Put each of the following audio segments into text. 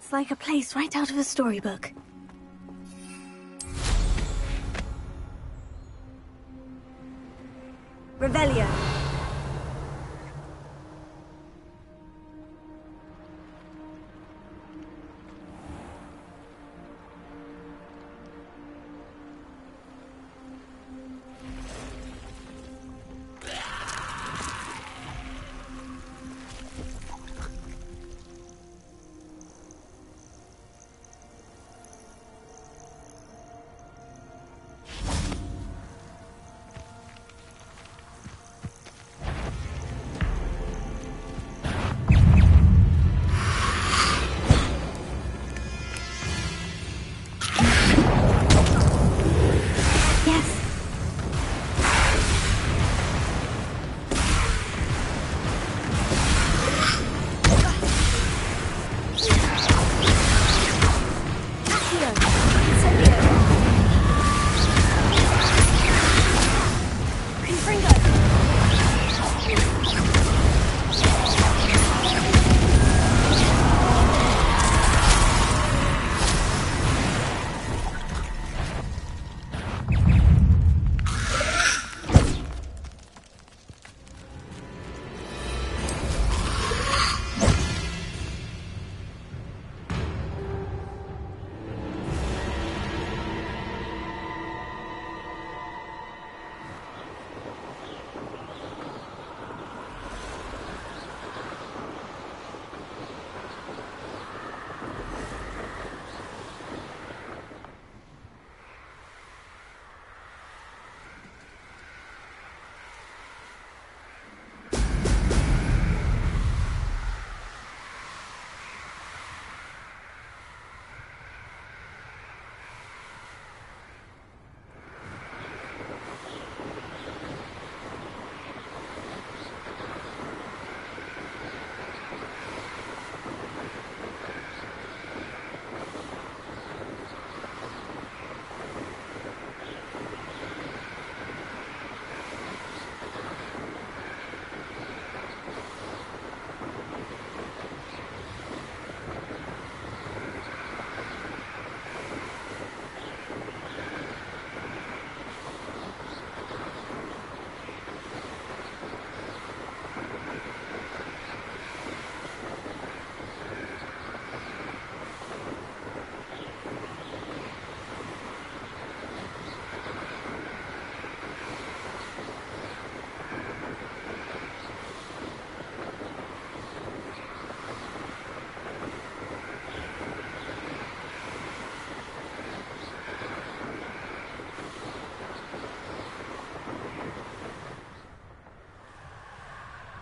It's like a place right out of a storybook. Revelio.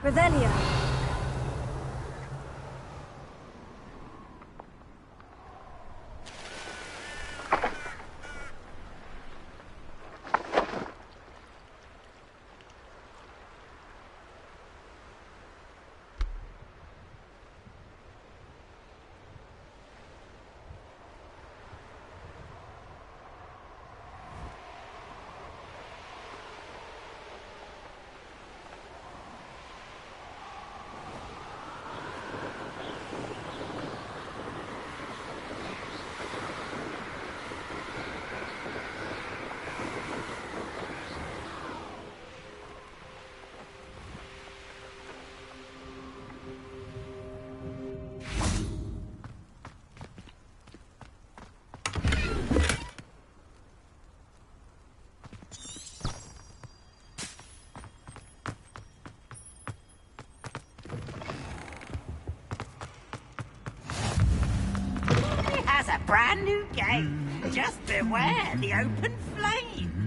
Revelio. Brand new game. Just beware the open flame.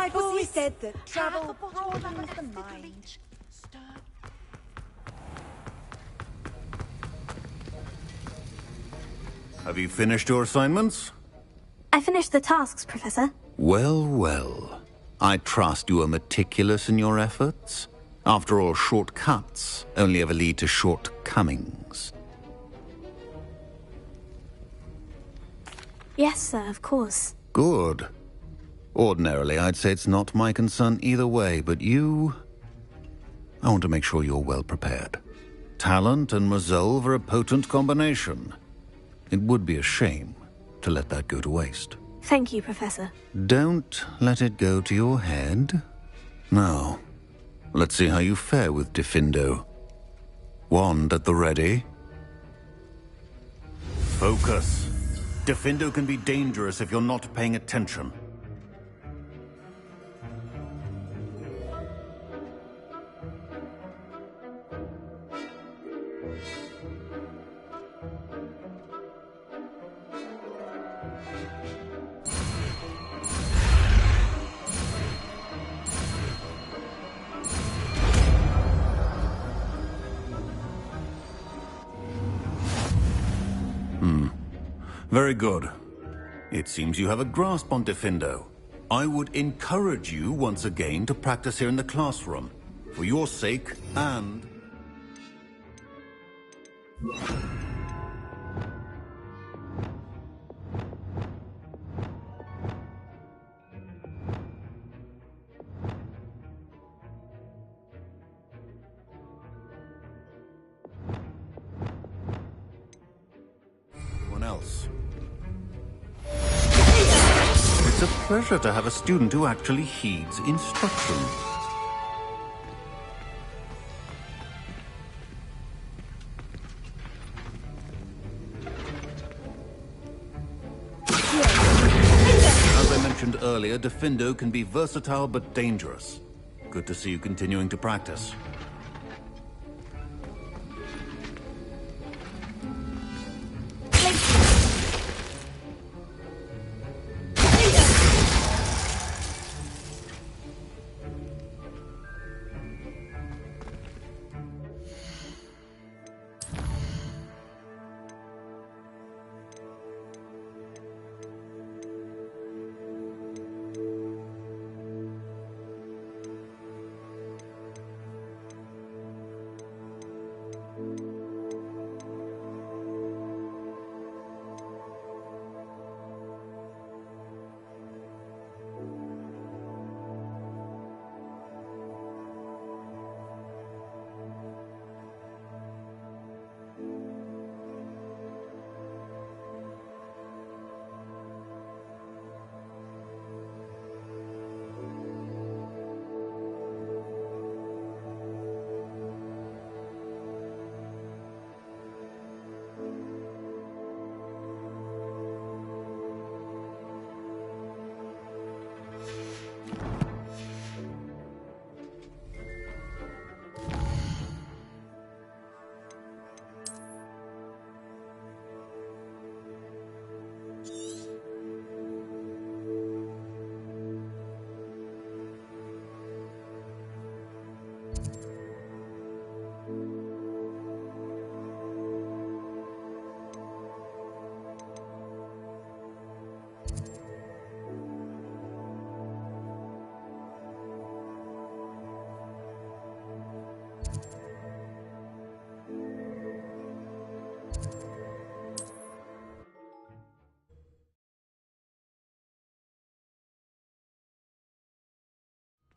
I've always said that travel broadens the mind. Have you finished your assignments? I finished the tasks, Professor. Well, well. I trust you are meticulous in your efforts. After all, shortcuts only ever lead to shortcomings. Yes, sir, of course. Good. Ordinarily, I'd say it's not my concern either way, but you... I want to make sure you're well prepared. Talent and resolve are a potent combination. It would be a shame to let that go to waste. Thank you, Professor. Don't let it go to your head. Now, let's see how you fare with Diffindo. Wand at the ready. Focus. Diffindo can be dangerous if you're not paying attention. Very good. It seems you have a grasp on Diffindo. I would encourage you once again to practice here in the classroom, for your sake and... anyone else. It's a pleasure to have a student who actually heeds instructions. As I mentioned earlier, Diffindo can be versatile but dangerous. Good to see you continuing to practice.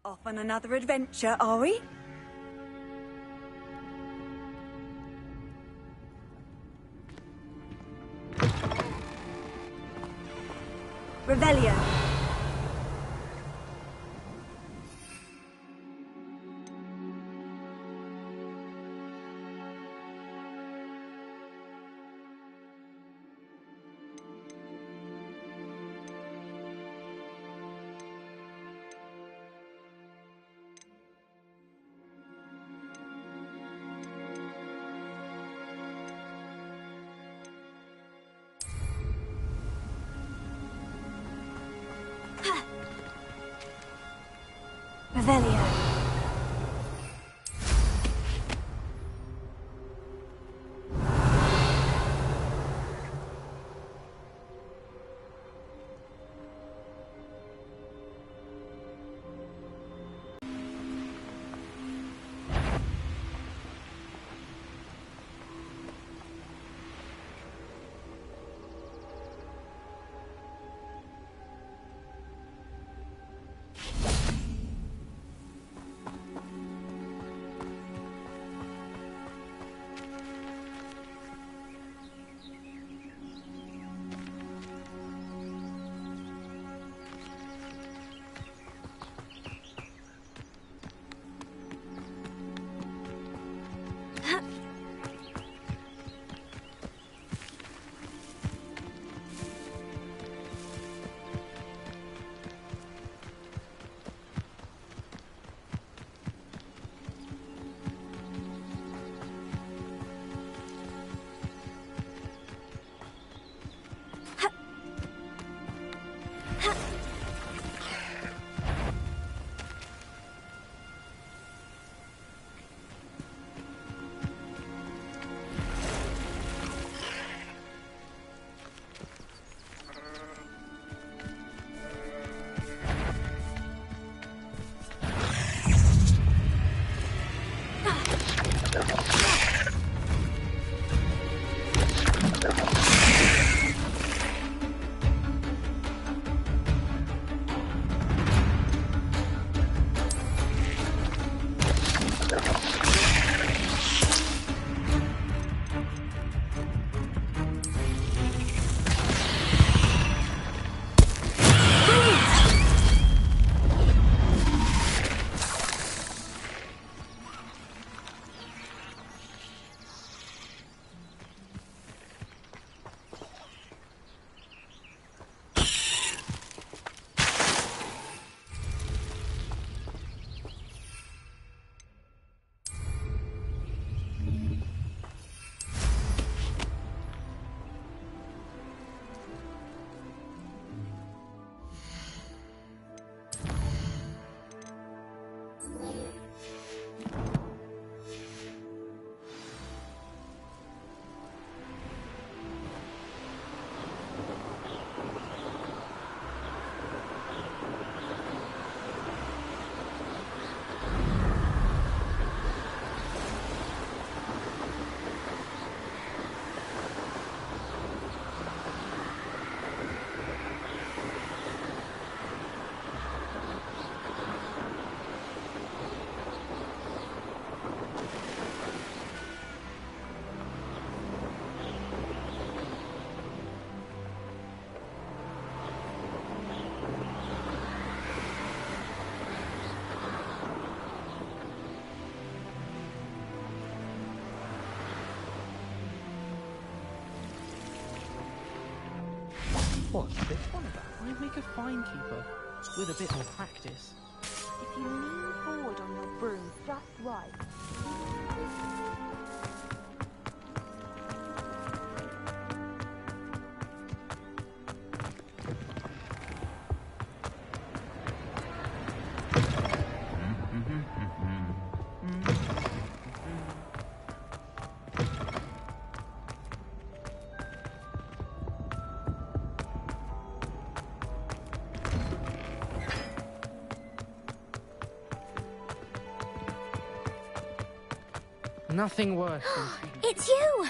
Off on another adventure, are we? Revelio. Revelio. What's this one about? I'd make a fine keeper with a bit more practice. If you lean forward on your broom just right. Nothing worse than It's you!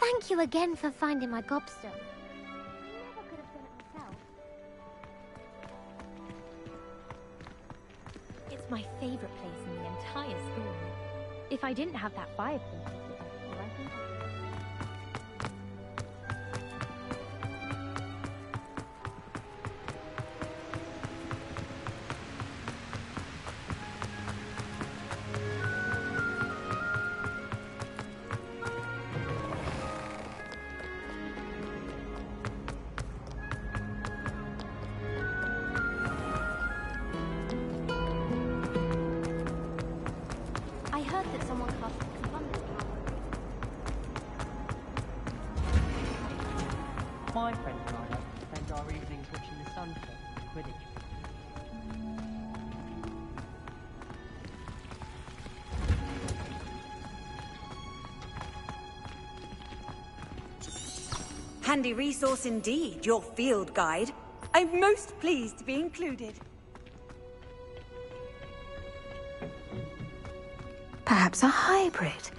Thank you again for finding my gobstone. I never could have done it myself. It's my favorite place in the entire story. If I didn't have that fireplace, I think I heard that someone cast abundant power. My friend and I like to spend our evenings watching the sunset and Quidditch. Handy resource indeed, your field guide. I'm most pleased to be included. Perhaps a hybrid.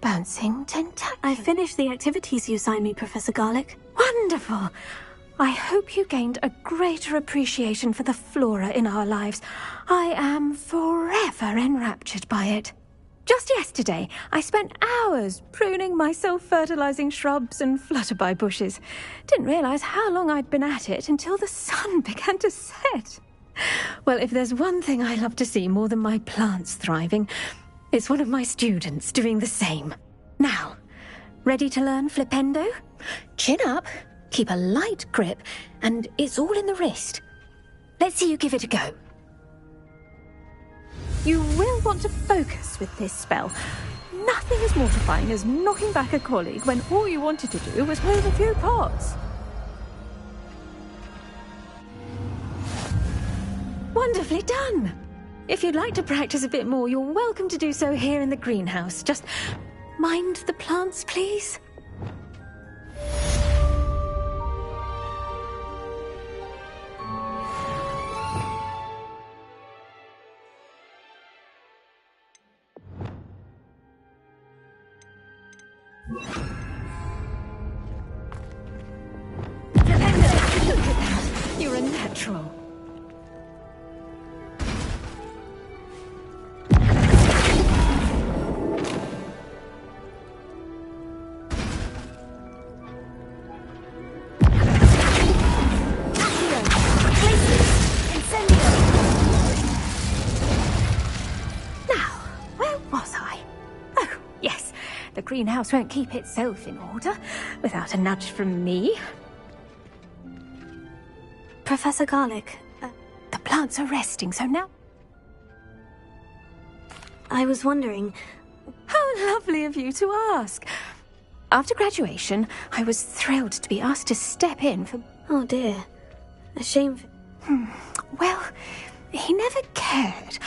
Bouncing tentacle. I finished the activities you assigned me, Professor Garlick. Wonderful! I hope you gained a greater appreciation for the flora in our lives. I am forever enraptured by it. Just yesterday, I spent hours pruning my self-fertilizing shrubs and flutterby bushes. Didn't realize how long I'd been at it until the sun began to set. Well, if there's one thing I love to see more than my plants thriving, it's one of my students doing the same. Now, ready to learn Flipendo? Chin up, keep a light grip, and it's all in the wrist. Let's see you give it a go. You will want to focus with this spell. Nothing as mortifying as knocking back a colleague when all you wanted to do was move a few pots. Wonderfully done! If you'd like to practice a bit more, you're welcome to do so here in the greenhouse. Just mind the plants, please. Flipendo, look at that. You're a natural. The greenhouse won't keep itself in order without a nudge from me. Professor Garlick, the plants are resting, so now... I was wondering... How lovely of you to ask. After graduation, I was thrilled to be asked to step in for... Oh dear. A shame for... Well, he never cared.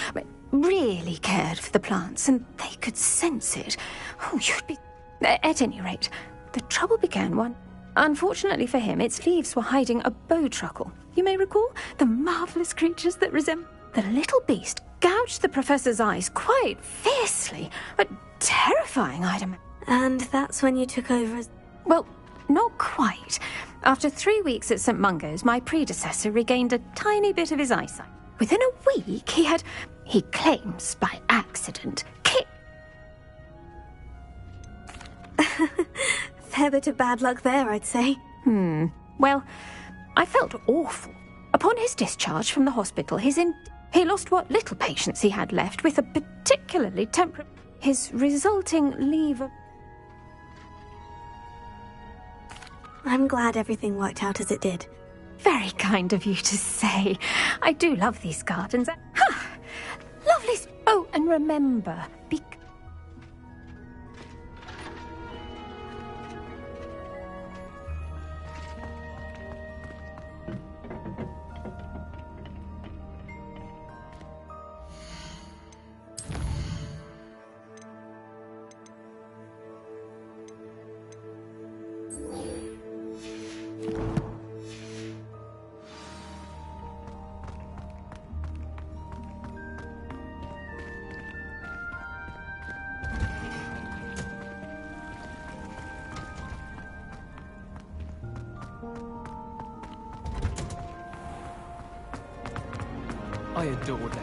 Really cared for the plants, and they could sense it. Oh, you'd be... At any rate, the trouble began one... Unfortunately for him, its leaves were hiding a bowtruckle. You may recall the marvellous creatures that resemble... The little beast gouged the professor's eyes quite fiercely, but terrifying, I'd imagine. And that's when you took over as... Well, not quite. After 3 weeks at St. Mungo's, my predecessor regained a tiny bit of his eyesight. Within a week, he claims by accident, Fair bit of bad luck there, I'd say. Well, I felt awful. Upon his discharge from the hospital, he lost what little patience he had left with a particularly temperate... His resulting leave of... I'm glad everything worked out as it did. Very kind of you to say. I do love these gardens. Lovely. Oh, and remember, be... I adore them.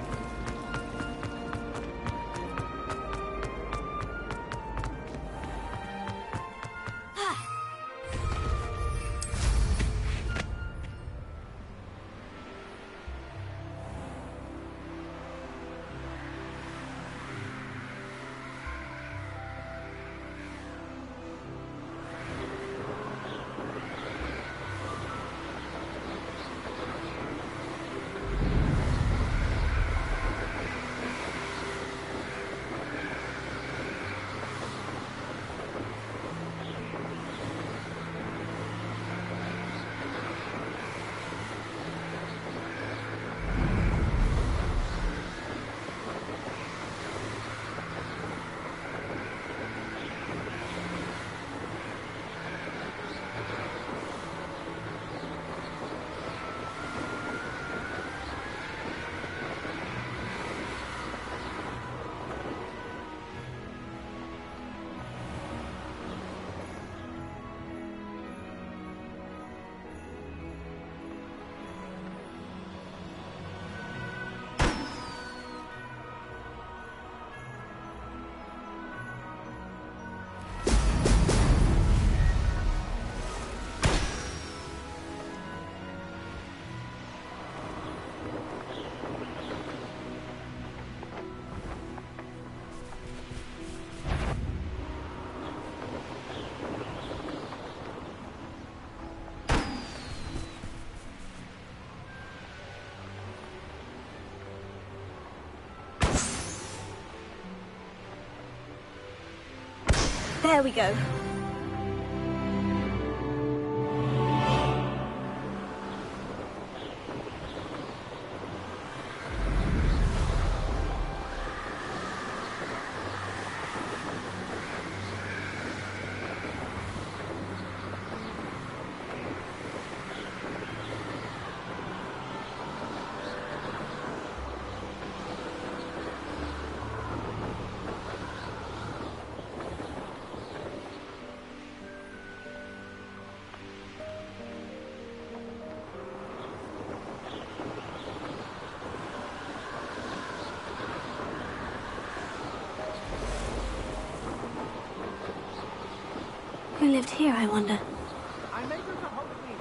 There we go. Who lived here, I wonder? I may go to Hogsmeade.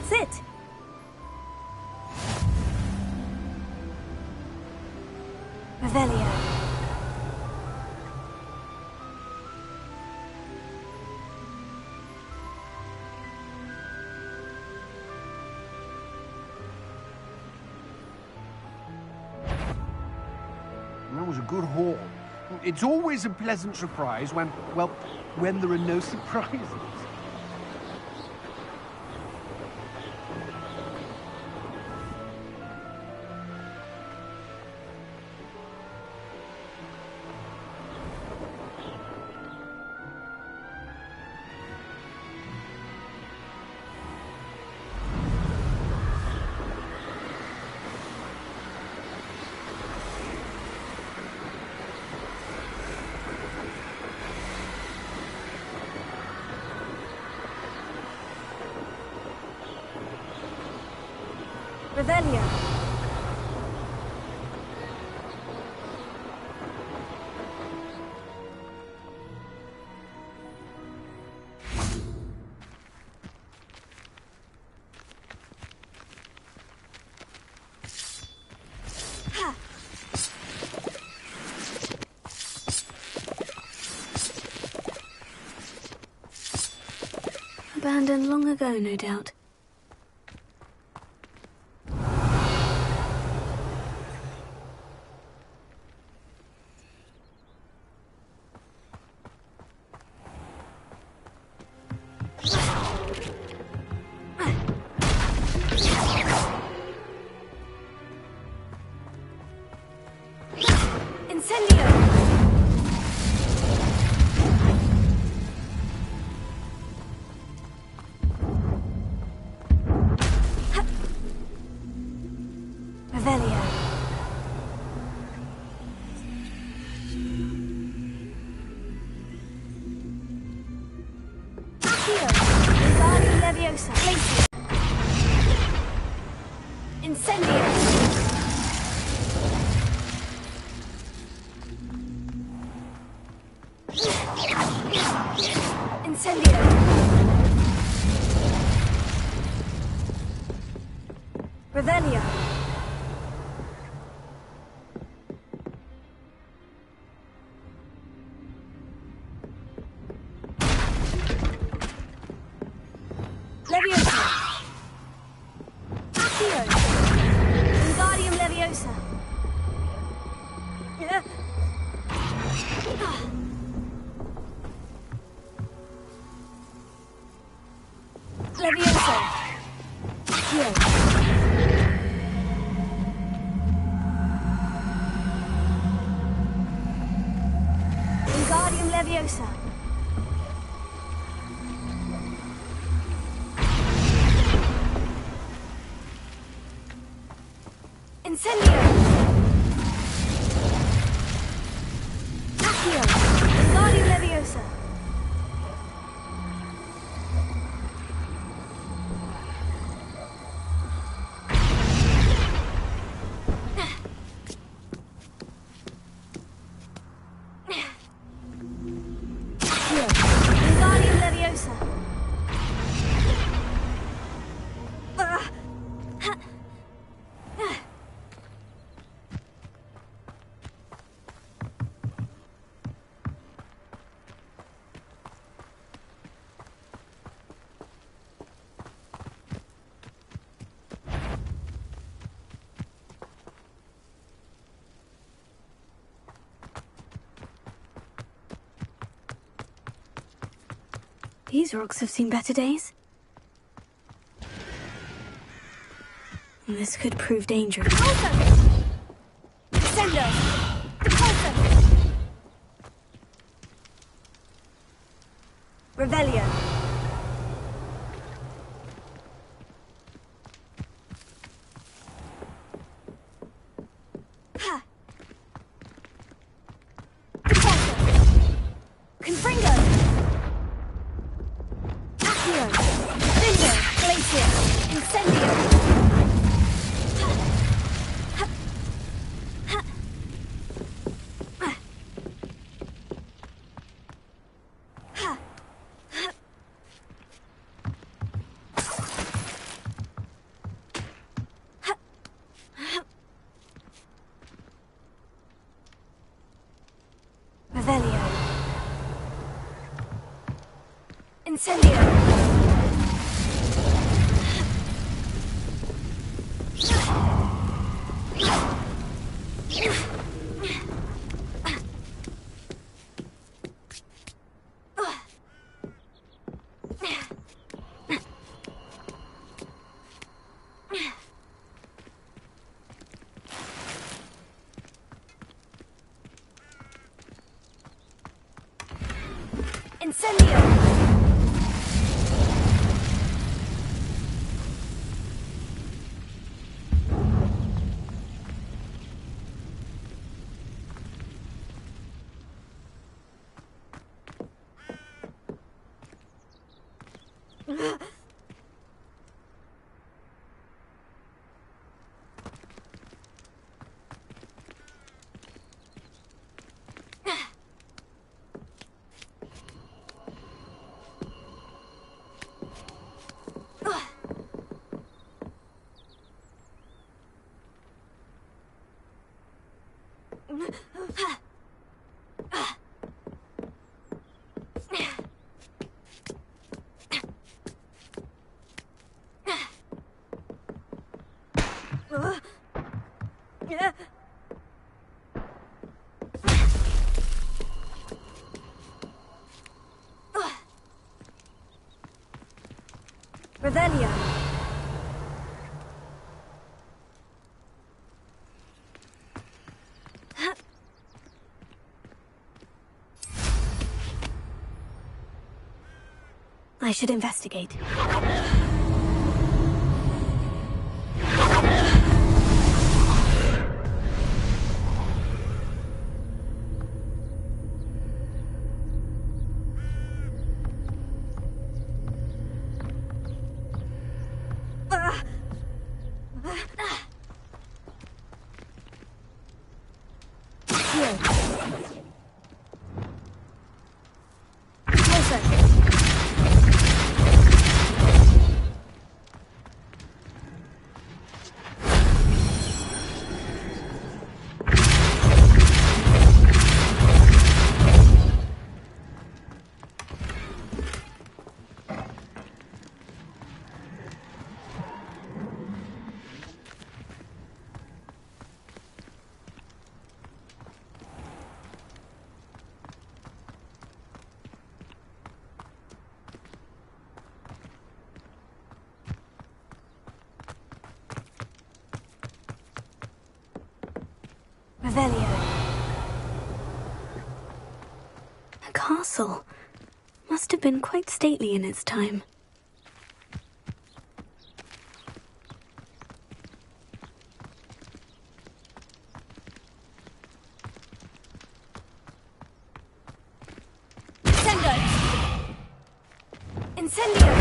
That's it! Revelio. That was a good haul. It's always a pleasant surprise when, well, when there are no surprises. Revelio. Abandoned long ago, no doubt. Revelio. Leviosa. Accio. Wingardium Leviosa. Leviosa. Accio. Incendio! Accio! Wingardium Leviosa! Wingardium Leviosa! These rocks have seen better days. This could prove dangerous. Descendo! Repulsor! Revelio! Ha! Repulsor! Confringo! Accio! Cinder! Glacier! Incendio! Revelio. Incendio. Incendio! Revelio. I should investigate. Revelio. A castle. Must have been quite stately in its time. Incendio!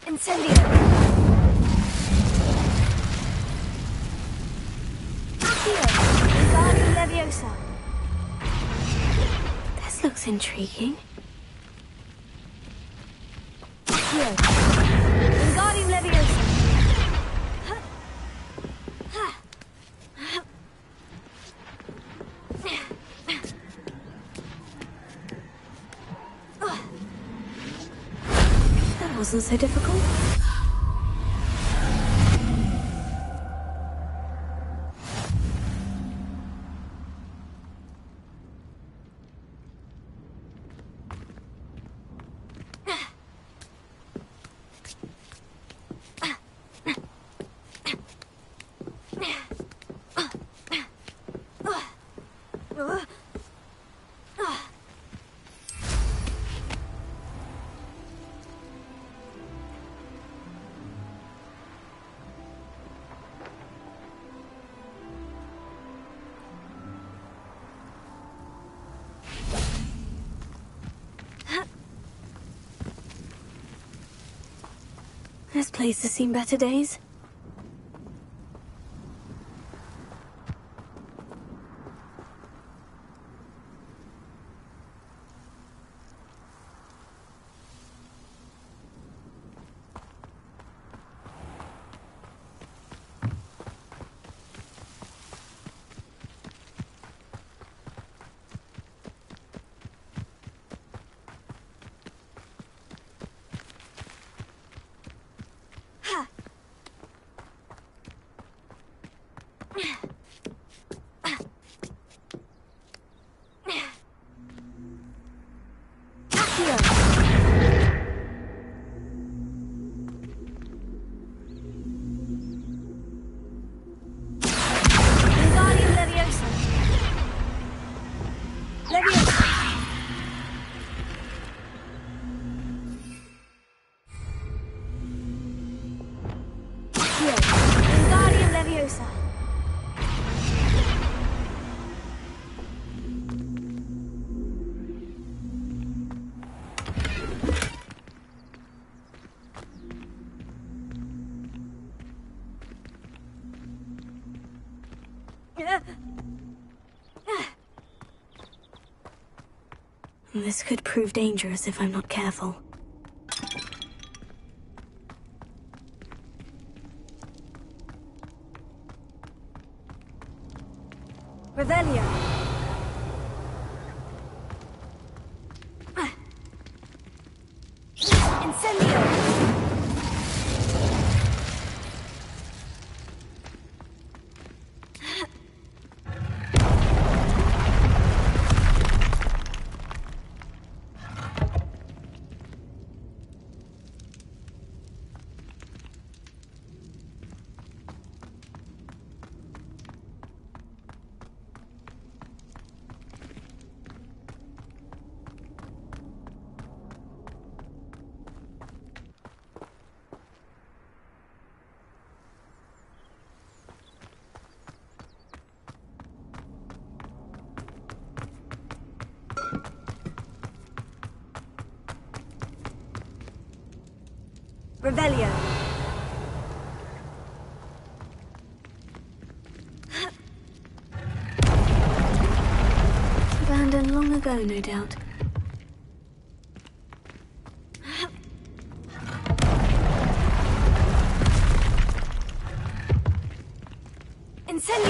Incendio! Accio! Wingardium Leviosa! This looks intriguing. Accio! Wingardium Leviosa! That wasn't so difficult. This place has seen better days. Wingardium Leviosa! Leviosa! Accio! Wingardium Leviosa! This could prove dangerous if I'm not careful. Revelio! Incendio! Revelio. Abandoned long ago, no doubt. Incendio!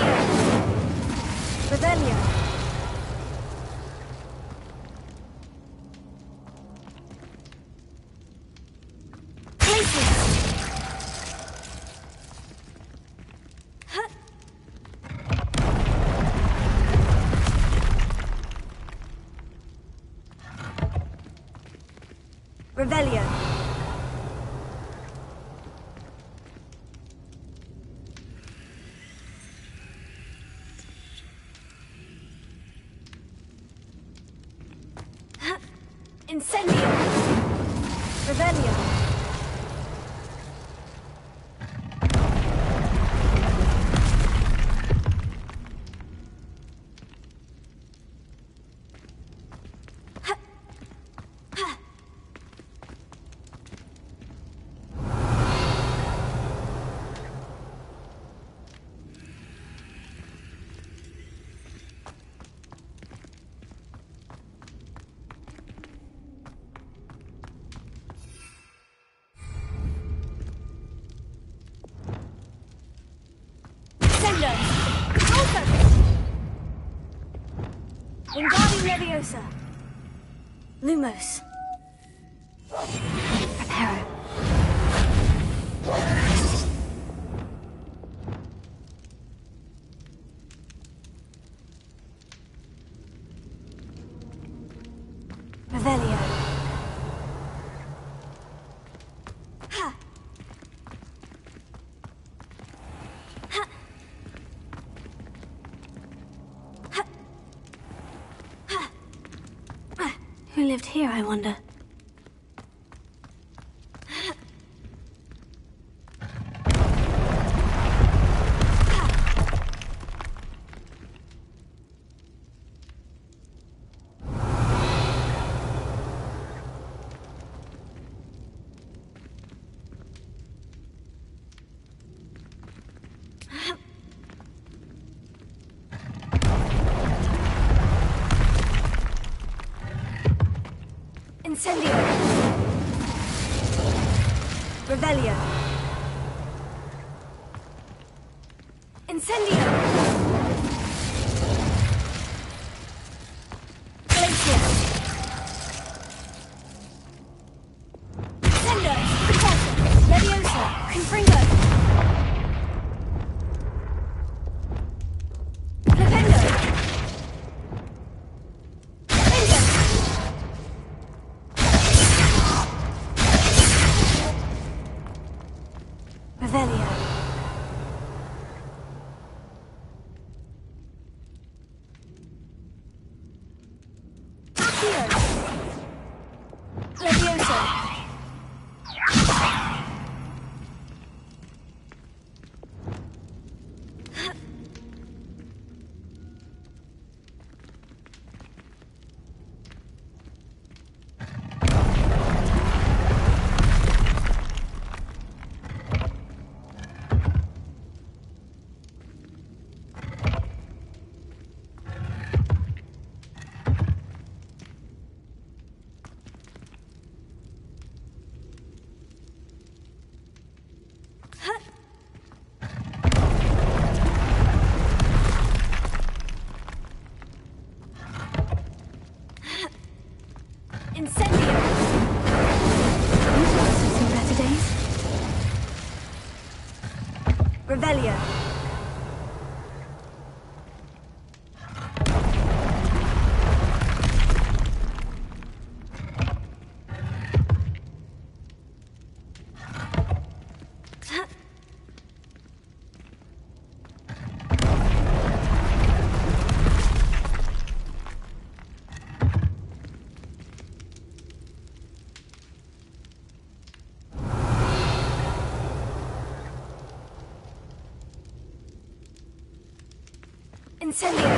Revelio. Incendio. Revelio. Wingardium Leviosa. Lumos. Reparo. Revelio. Ha. Ha. Who lived here, I wonder? Incendio. Revelio. Incendio. Glacier. Incendio. Repulsor. Leviosa. Confringo. Flipendo. Revelio. Accio. Leviosa. Incendio. Some better days. Revelio. Incendio.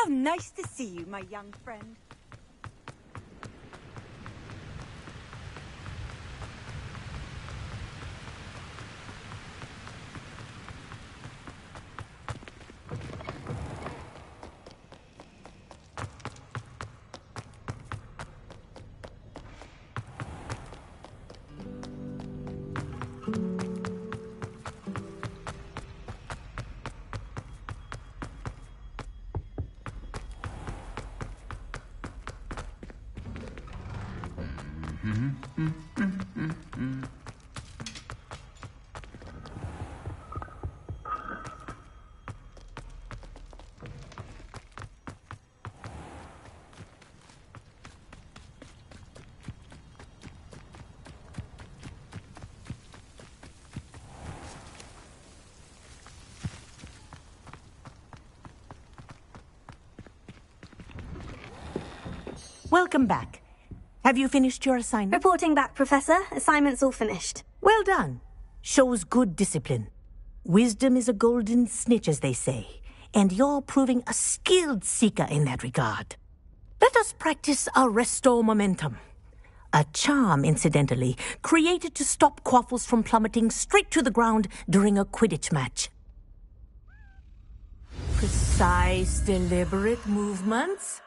How nice to see you, my young friend. Welcome back. Have you finished your assignment? Reporting back, Professor. Assignment's all finished. Well done. Shows good discipline. Wisdom is a golden snitch, as they say, and you're proving a skilled seeker in that regard. Let us practice our Restore Momentum. A charm, incidentally, created to stop Quaffles from plummeting straight to the ground during a Quidditch match. Precise, deliberate movements.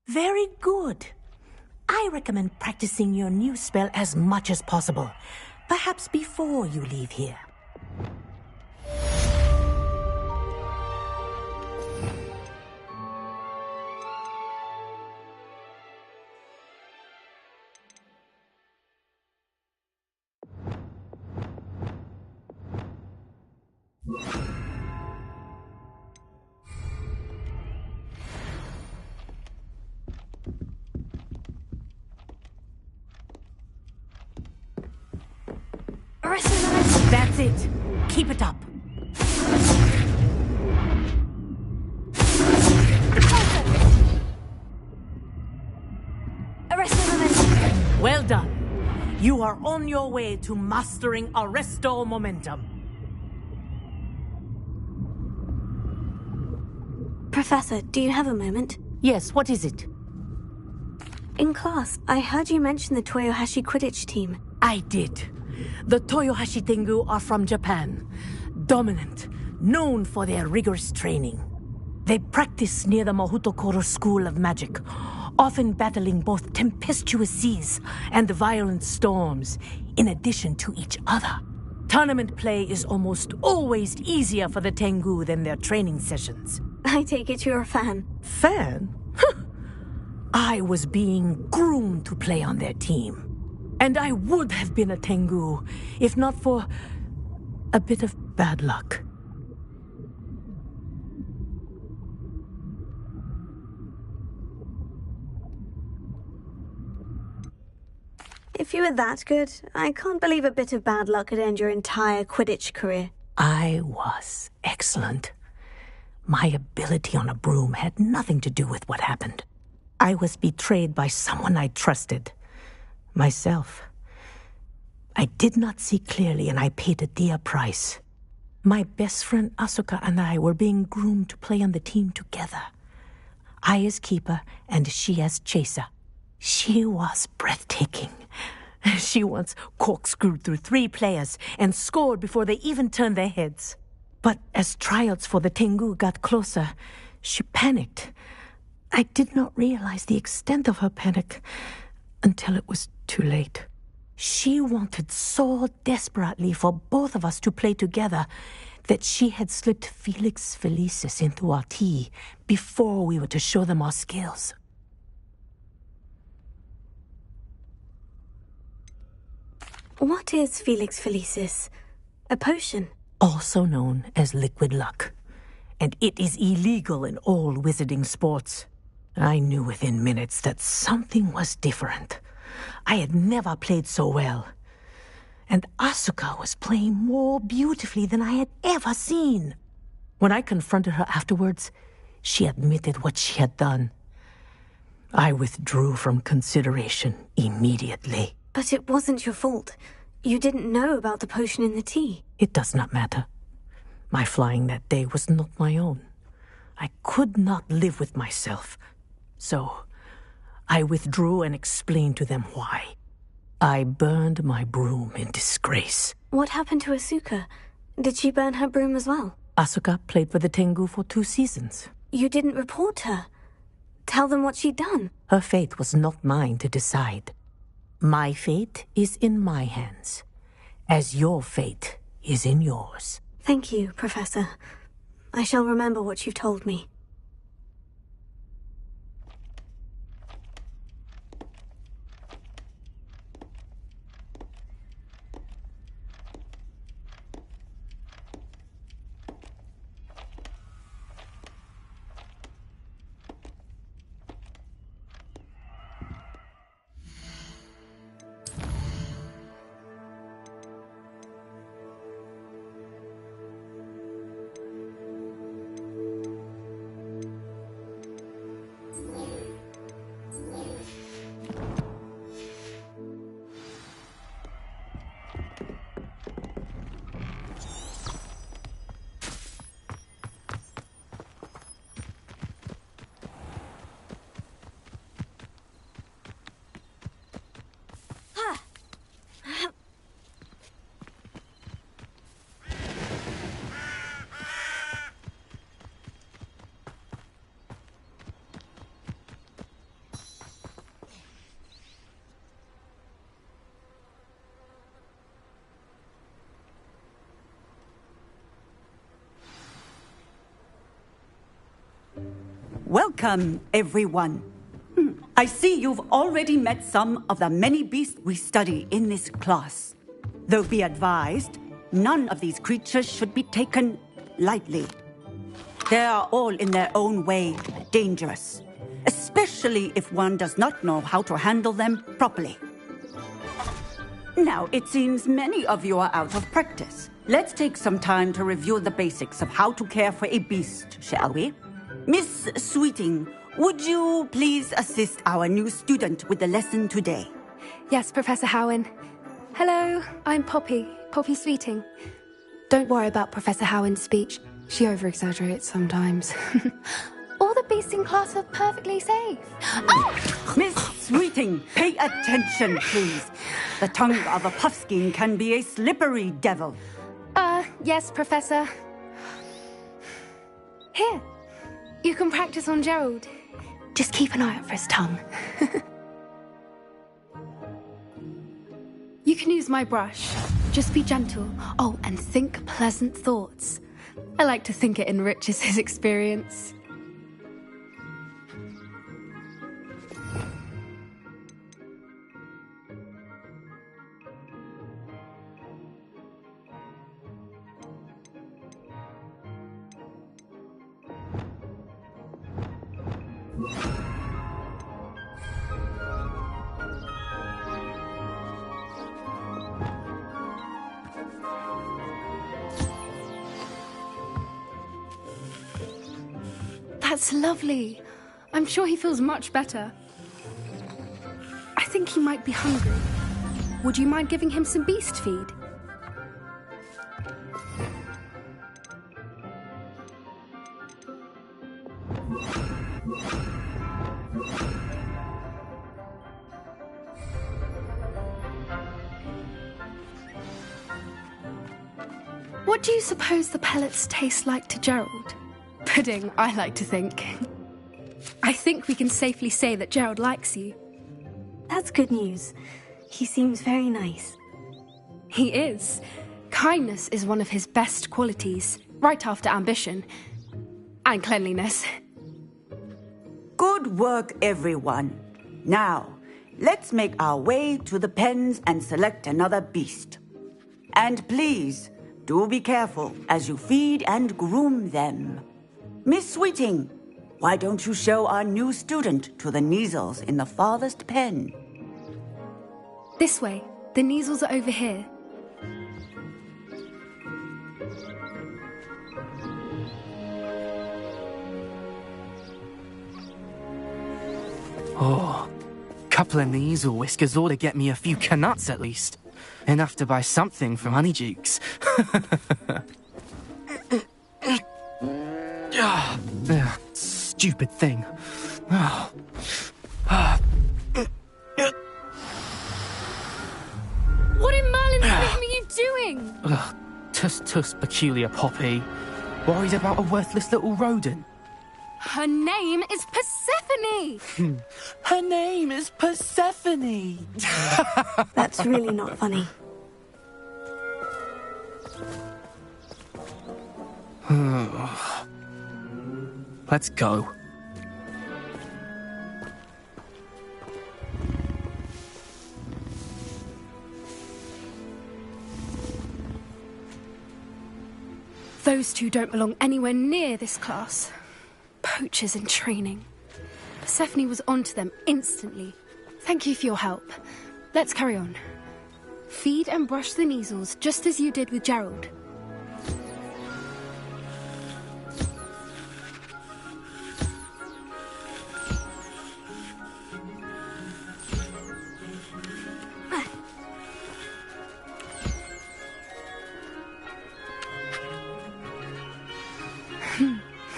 Very good. I recommend practicing your new spell as much as possible, perhaps before you leave here. That's it. Keep it up. Well done. You are on your way to mastering Arresto Momentum. Professor, do you have a moment? Yes, what is it? In class, I heard you mention the Toyohashi Quidditch team. I did. The Toyohashi Tengu are from Japan. Dominant, known for their rigorous training. They practice near the Mahutokoro School of Magic, often battling both tempestuous seas and violent storms, in addition to each other. Tournament play is almost always easier for the Tengu than their training sessions. I take it you're a fan. Fan? I was being groomed to play on their team. And I would have been a Tengu, if not for a bit of bad luck. If you were that good, I can't believe a bit of bad luck could end your entire Quidditch career. I was excellent. My ability on a broom had nothing to do with what happened. I was betrayed by someone I trusted. Myself. I did not see clearly, and I paid a dear price. My best friend Asuka and I were being groomed to play on the team together. I as keeper, and she as chaser. She was breathtaking. She once corkscrewed through 3 players and scored before they even turned their heads. But as tryouts for the Tengu got closer, she panicked. I did not realize the extent of her panic until it was too late. She wanted so desperately for both of us to play together that she had slipped Felix Felicis into our tea before we were to show them our skills. What is Felix Felicis? A potion? Also known as liquid luck. And it is illegal in all wizarding sports. I knew within minutes that something was different. I had never played so well. And Asuka was playing more beautifully than I had ever seen. When I confronted her afterwards, she admitted what she had done. I withdrew from consideration immediately. But it wasn't your fault. You didn't know about the potion in the tea. It does not matter. My flying that day was not my own. I could not live with myself. So, I withdrew and explained to them why. I burned my broom in disgrace. What happened to Asuka? Did she burn her broom as well? Asuka played for the Tengu for 2 seasons. You didn't report her. Tell them what she'd done. Her fate was not mine to decide. My fate is in my hands, as your fate is in yours. Thank you, Professor. I shall remember what you've told me. Welcome, everyone. I see you've already met some of the many beasts we study in this class. Though be advised, none of these creatures should be taken lightly. They are all in their own way dangerous, especially if one does not know how to handle them properly. Now, it seems many of you are out of practice. Let's take some time to review the basics of how to care for a beast, shall we? Miss Sweeting, would you please assist our new student with the lesson today? Yes, Professor Howen. Hello, I'm Poppy Sweeting. Don't worry about Professor Howen's speech. She over-exaggerates sometimes. All the beasts in class are perfectly safe. Oh! Miss Sweeting, pay attention, please. The tongue of a puffskein can be a slippery devil. Yes, Professor. Here, you can practice on Gerald. Just keep an eye out for his tongue. You can use my brush. Just be gentle. Oh, and think pleasant thoughts. I like to think it enriches his experience. That's lovely. I'm sure he feels much better. I think he might be hungry. Would you mind giving him some beast feed? What do you suppose the pellets taste like to Gerald? Pudding, I like to think. I think we can safely say that Gerald likes you. That's good news. He seems very nice. He is. Kindness is one of his best qualities, right after ambition. And cleanliness. Good work, everyone. Now, let's make our way to the pens and select another beast. And please, do be careful as you feed and groom them. Miss Sweeting, why don't you show our new student to the Kneazles in the farthest pen? This way. The Kneazles are over here. Oh, couple of Kneazle whiskers ought to get me a few canuts at least. Enough to buy something from Honeydukes. Stupid thing. What in Merlin's name are you doing? Tuss, peculiar Poppy. Worried about a worthless little rodent. Her name is Persephone! Her name is Persephone! That's really not funny. Let's go. Those two don't belong anywhere near this class. Poachers in training. Persephone was onto them instantly. Thank you for your help. Let's carry on. Feed and brush the Kneazles just as you did with Gerald.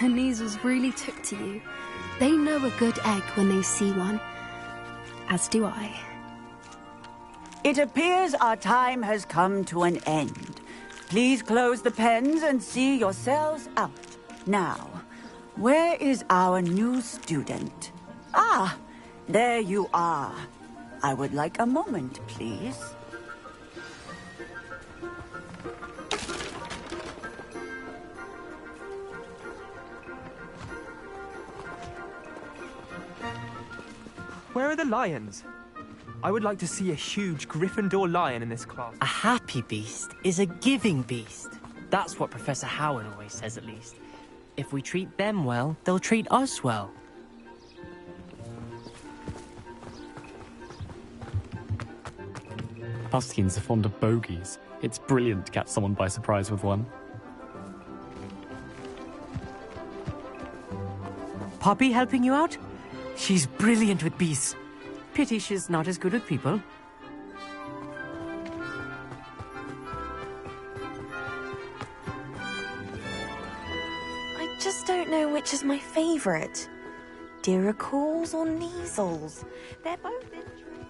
The Kneazles really took to you. They know a good egg when they see one. As do I. It appears our time has come to an end. Please close the pens and see yourselves out. Now, where is our new student? Ah, there you are. I would like a moment, please. Where are the lions? I would like to see a huge Gryffindor lion in this class. A happy beast is a giving beast. That's what Professor Howard always says, at least. If we treat them well, they'll treat us well. Puskins are fond of bogies. It's brilliant to catch someone by surprise with one. Poppy helping you out? She's brilliant with beasts. Pity she's not as good with people. I just don't know which is my favourite. Diracools or Neasels? They're both interesting.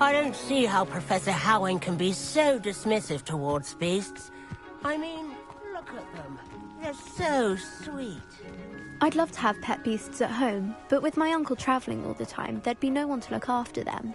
I don't see how Professor Howard can be so dismissive towards beasts. I mean, look at them. They're so sweet. I'd love to have pet beasts at home, but with my uncle travelling all the time, there'd be no one to look after them.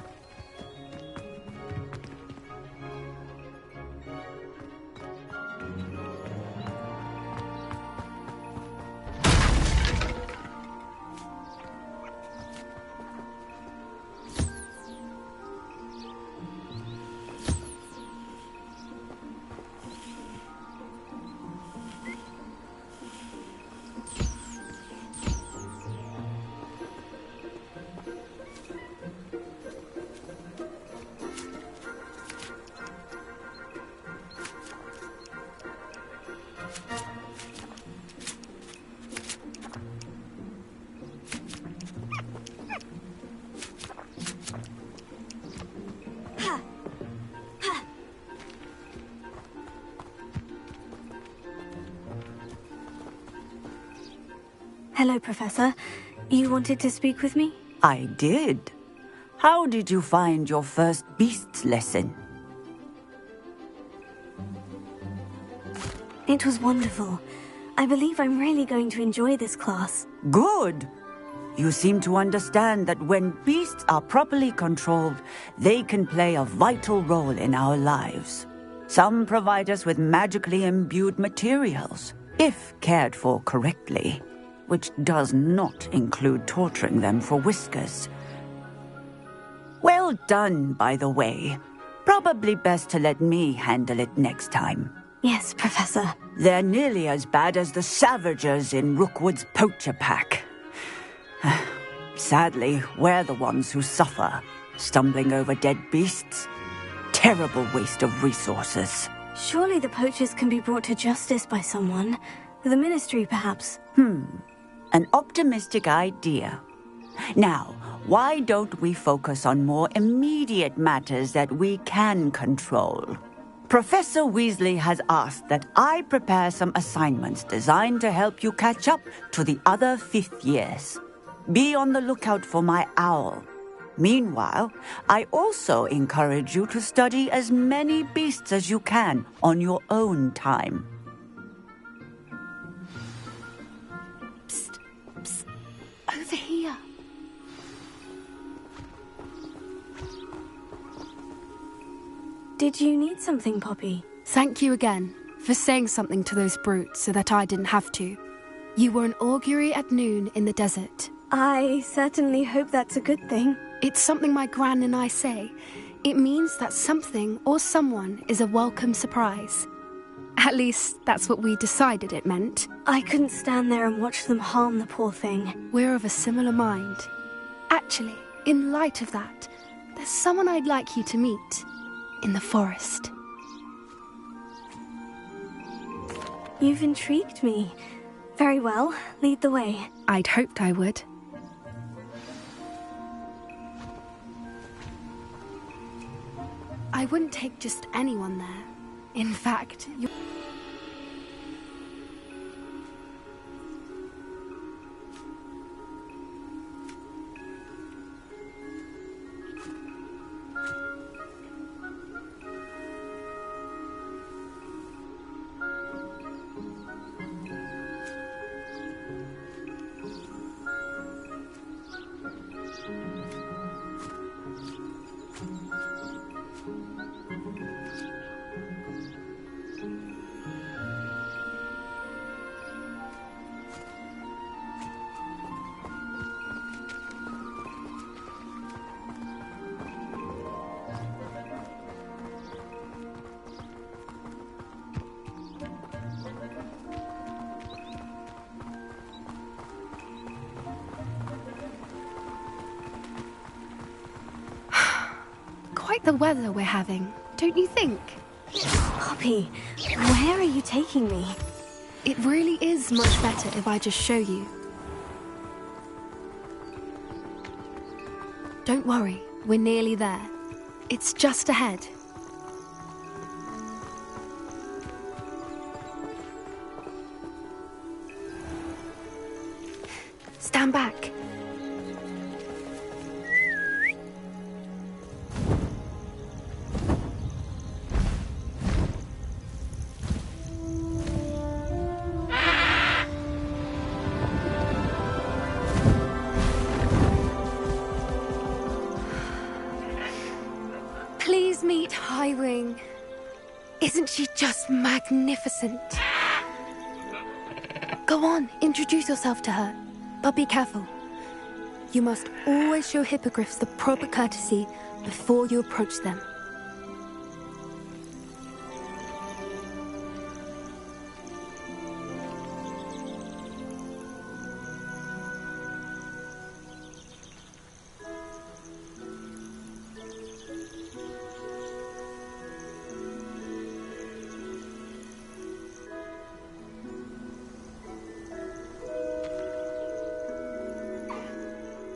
Hello, Professor. You wanted to speak with me? I did. How did you find your first beasts lesson? It was wonderful. I believe I'm really going to enjoy this class. Good. You seem to understand that when beasts are properly controlled, they can play a vital role in our lives. Some provide us with magically imbued materials, if cared for correctly, which does not include torturing them for whiskers. Well done, by the way. Probably best to let me handle it next time. Yes, Professor. They're nearly as bad as the Savagers in Rookwood's poacher pack. Sadly, we're the ones who suffer, stumbling over dead beasts. Terrible waste of resources. Surely the poachers can be brought to justice by someone. The Ministry, perhaps. An optimistic idea. Now, why don't we focus on more immediate matters that we can control? Professor Weasley has asked that I prepare some assignments designed to help you catch up to the other 5th years. Be on the lookout for my owl. Meanwhile, I also encourage you to study as many beasts as you can on your own time. Over here. Did you need something, Poppy? Thank you again for saying something to those brutes so that I didn't have to. You were an augury at noon in the desert. I certainly hope that's a good thing. It's something my gran and I say. It means that something or someone is a welcome surprise. At least, that's what we decided it meant. I couldn't stand there and watch them harm the poor thing. We're of a similar mind. Actually, in light of that, there's someone I'd like you to meet. In the forest. You've intrigued me. Very well, lead the way. I'd hoped I would. I wouldn't take just anyone there. In fact, you... quite the weather we're having, don't you think? Poppy, where are you taking me? It really is much better if I just show you. Don't worry, we're nearly there. It's just ahead. Stand back. Please meet Highwing. Isn't she just magnificent? Go on, introduce yourself to her. But be careful. You must always show hippogriffs the proper courtesy before you approach them.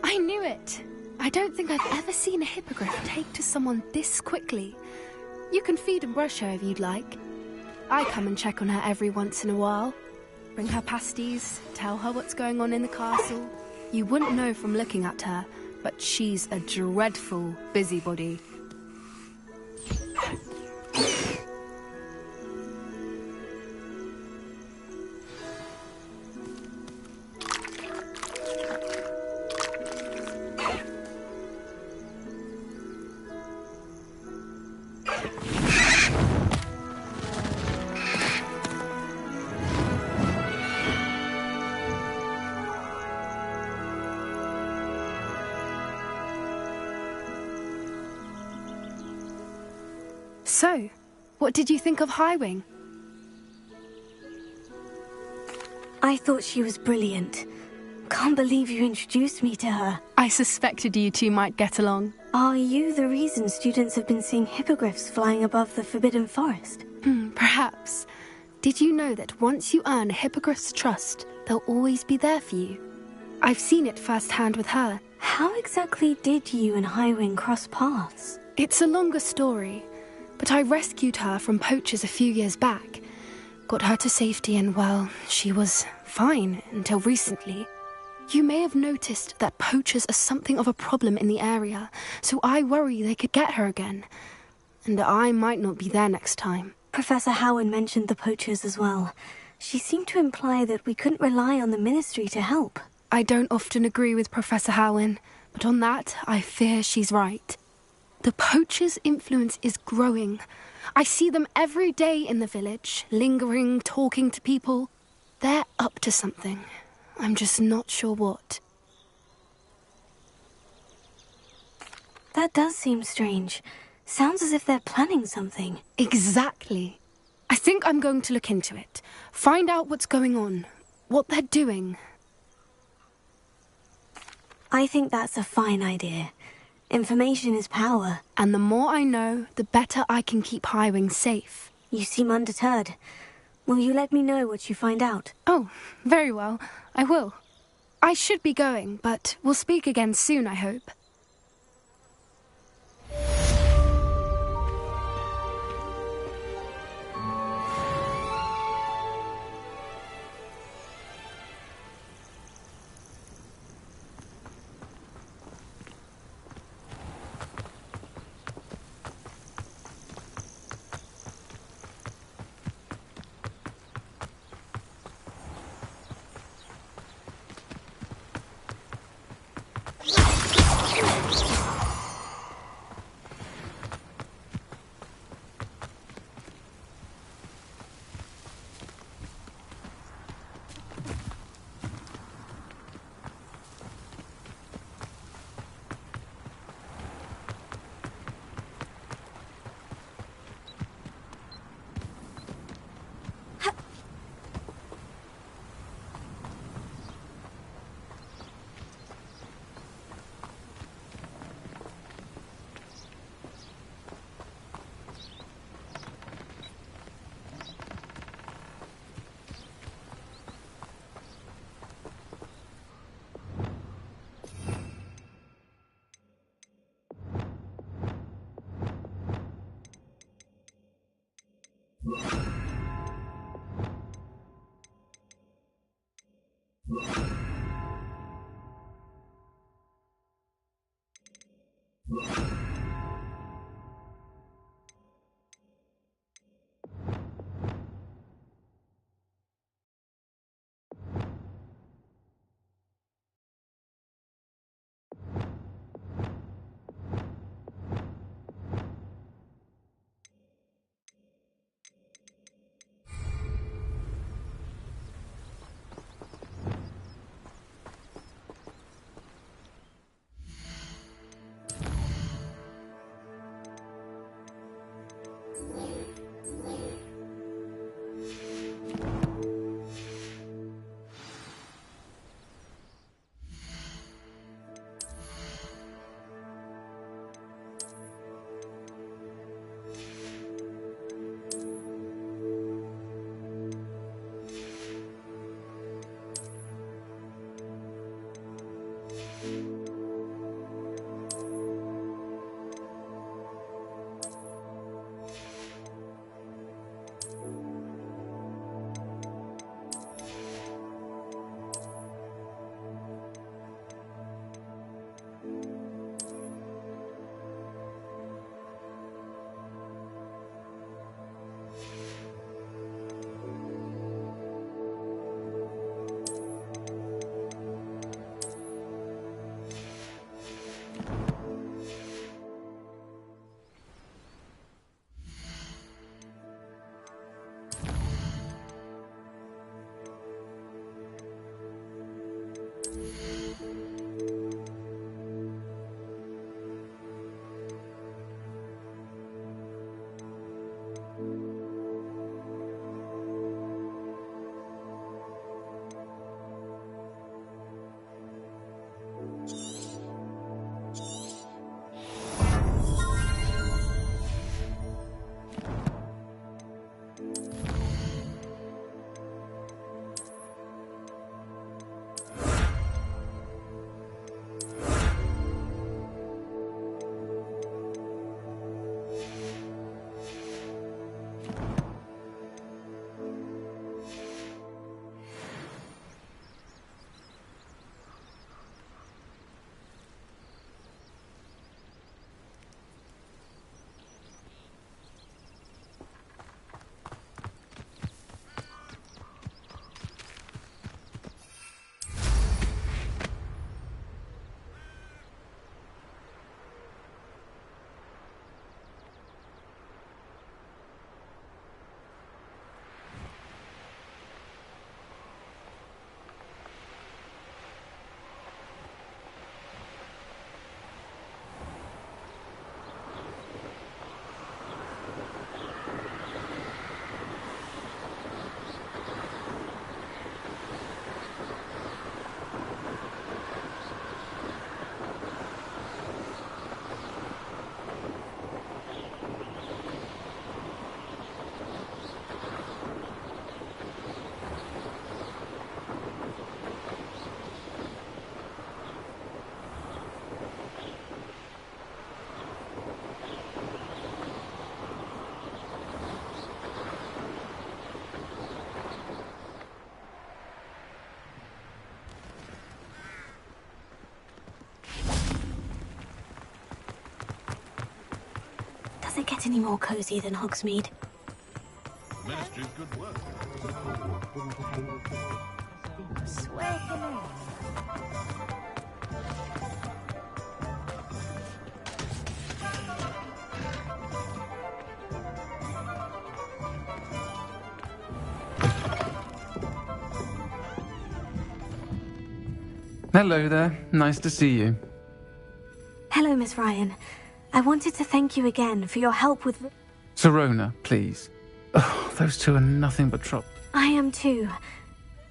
I knew it! I don't think I've ever seen a hippogriff take to someone this quickly. You can feed and brush her if you'd like. I come and check on her every once in a while. Bring her pasties, tell her what's going on in the castle. You wouldn't know from looking at her, but she's a dreadful busybody. So, what did you think of Highwing? I thought she was brilliant. Can't believe you introduced me to her. I suspected you two might get along. Are you the reason students have been seeing hippogriffs flying above the Forbidden Forest? Perhaps. Did you know that once you earn a hippogriff's trust, they'll always be there for you? I've seen it firsthand with her. How exactly did you and Highwing cross paths? It's a longer story, but I rescued her from poachers a few years back. Got her to safety and, well, she was fine until recently. You may have noticed that poachers are something of a problem in the area, so I worry they could get her again. And I might not be there next time. Professor Howin mentioned the poachers as well. She seemed to imply that we couldn't rely on the Ministry to help. I don't often agree with Professor Howin, but on that, I fear she's right. The poachers' influence is growing. I see them every day in the village, lingering, talking to people. They're up to something. I'm just not sure what. That does seem strange. Sounds as if they're planning something. Exactly. I think I'm going to look into it. Find out what's going on. What they're doing. I think that's a fine idea. Information is power. And the more I know, the better I can keep Highwing safe. You seem undeterred. Will you let me know what you find out? Oh, very well. I will. I should be going, but we'll speak again soon, I hope. Does it get any more cozy than Hogsmeade? Ministry's good work. Hello there. Nice to see you. Hello, Miss Ryan. I wanted to thank you again for your help with... Sirona, please. Oh, those two are nothing but trouble. I am too.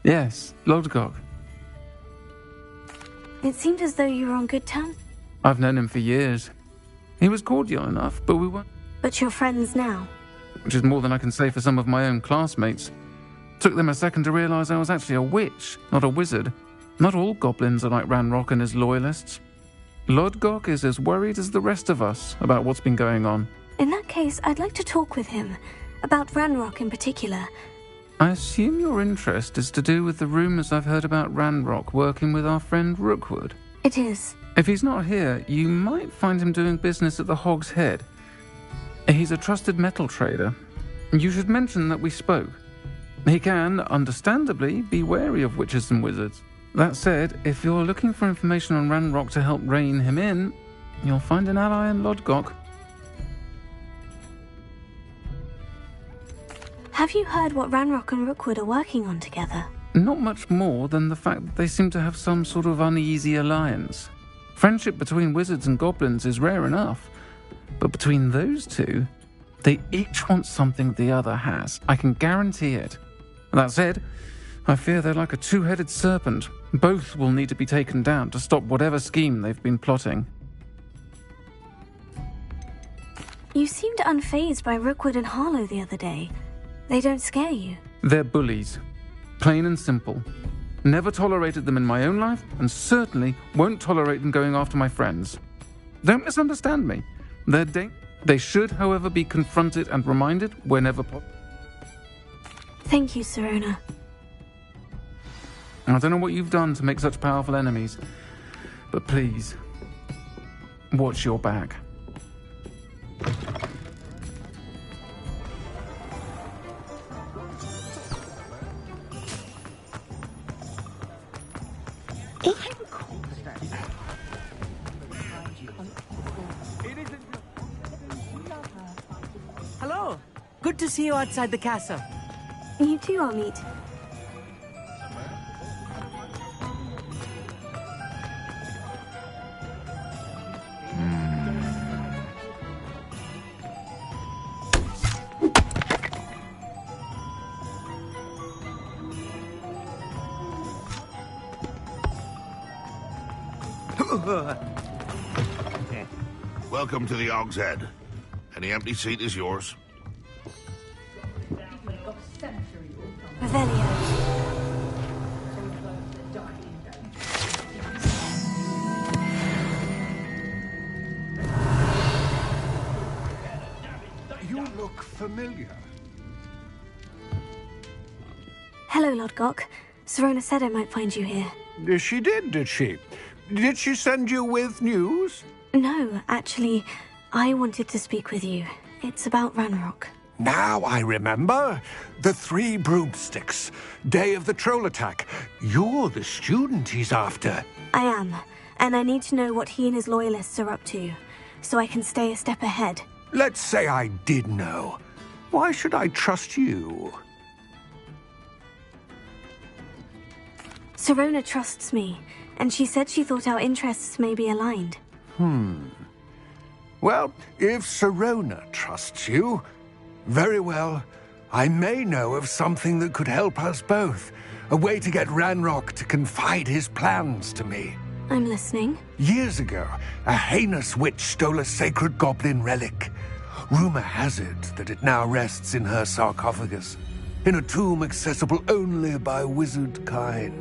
Yes, Lodgok. It seemed as though you were on good terms. I've known him for years. He was cordial enough, but we weren't. But you're friends now. Which is more than I can say for some of my own classmates. Took them a second to realise I was actually a witch, not a wizard. Not all goblins are like Ranrock and his loyalists. Lodgok is as worried as the rest of us about what's been going on. In that case, I'd like to talk with him. About Ranrock in particular. I assume your interest is to do with the rumours I've heard about Ranrock working with our friend Rookwood. It is. If he's not here, you might find him doing business at the Hog's Head. He's a trusted metal trader. You should mention that we spoke. He can, understandably, be wary of witches and wizards. That said, if you're looking for information on Ranrock to help rein him in, you'll find an ally in Lodgok. Have you heard what Ranrock and Rookwood are working on together? Not much more than the fact that they seem to have some sort of uneasy alliance. Friendship between wizards and goblins is rare enough, but between those two, they each want something the other has. I can guarantee it. That said, I fear they're like a two-headed serpent. Both will need to be taken down to stop whatever scheme they've been plotting. You seemed unfazed by Rookwood and Harlow the other day. They don't scare you. They're bullies. Plain and simple. Never tolerated them in my own life, and certainly won't tolerate them going after my friends. Don't misunderstand me. They should, however, be confronted and reminded whenever possible. Thank you, Sirona. I don't know what you've done to make such powerful enemies, but please, watch your back. Hello. Good to see you outside the castle. You too, Amit. Welcome to the Hog's Head. Any empty seat is yours. Revelio. You look familiar. Hello, Lodgok. Sirona said I might find you here. She did she? Did she send you with news? No, actually, I wanted to speak with you. It's about Ranrock. Now I remember. The 3 broomsticks. Day of the troll attack. You're the student he's after. I am, and I need to know what he and his loyalists are up to, so I can stay a step ahead. Let's say I did know. Why should I trust you? Sirona trusts me, and she said she thought our interests may be aligned. Well, if Sirona trusts you, very well. I may know of something that could help us both. A way to get Ranrock to confide his plans to me. I'm listening. Years ago, a heinous witch stole a sacred goblin relic. Rumor has it that it now rests in her sarcophagus, in a tomb accessible only by wizard kind.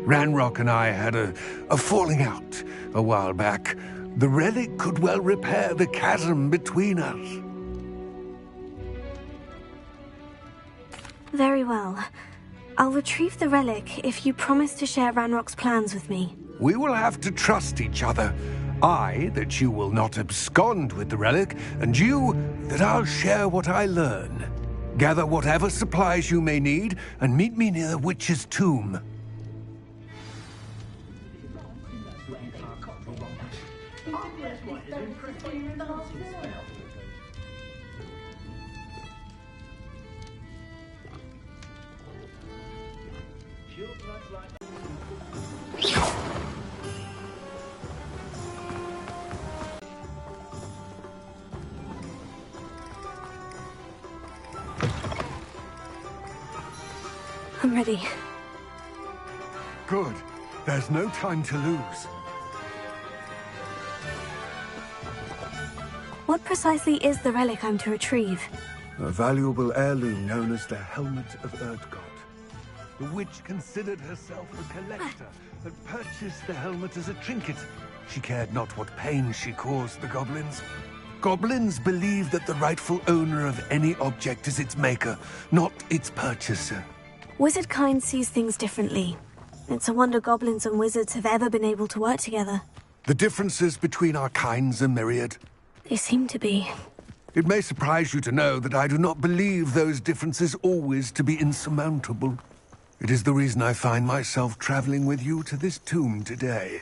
Ranrock and I had a falling out a while back. The relic could well repair the chasm between us. Very well. I'll retrieve the relic if you promise to share Ranrock's plans with me. We will have to trust each other. I, that you will not abscond with the relic, and you, that I'll share what I learn. Gather whatever supplies you may need, and meet me near the witch's tomb. I'm ready. Good. There's no time to lose. What precisely is the relic I'm to retrieve? A valuable heirloom known as the Helmet of Erdgod. The witch considered herself a collector and purchased the helmet as a trinket. She cared not what pain she caused the goblins. Goblins believe that the rightful owner of any object is its maker, not its purchaser. Wizard kind sees things differently. It's a wonder goblins and wizards have ever been able to work together. The differences between our kinds are myriad. They seem to be. It may surprise you to know that I do not believe those differences always to be insurmountable. It is the reason I find myself traveling with you to this tomb today.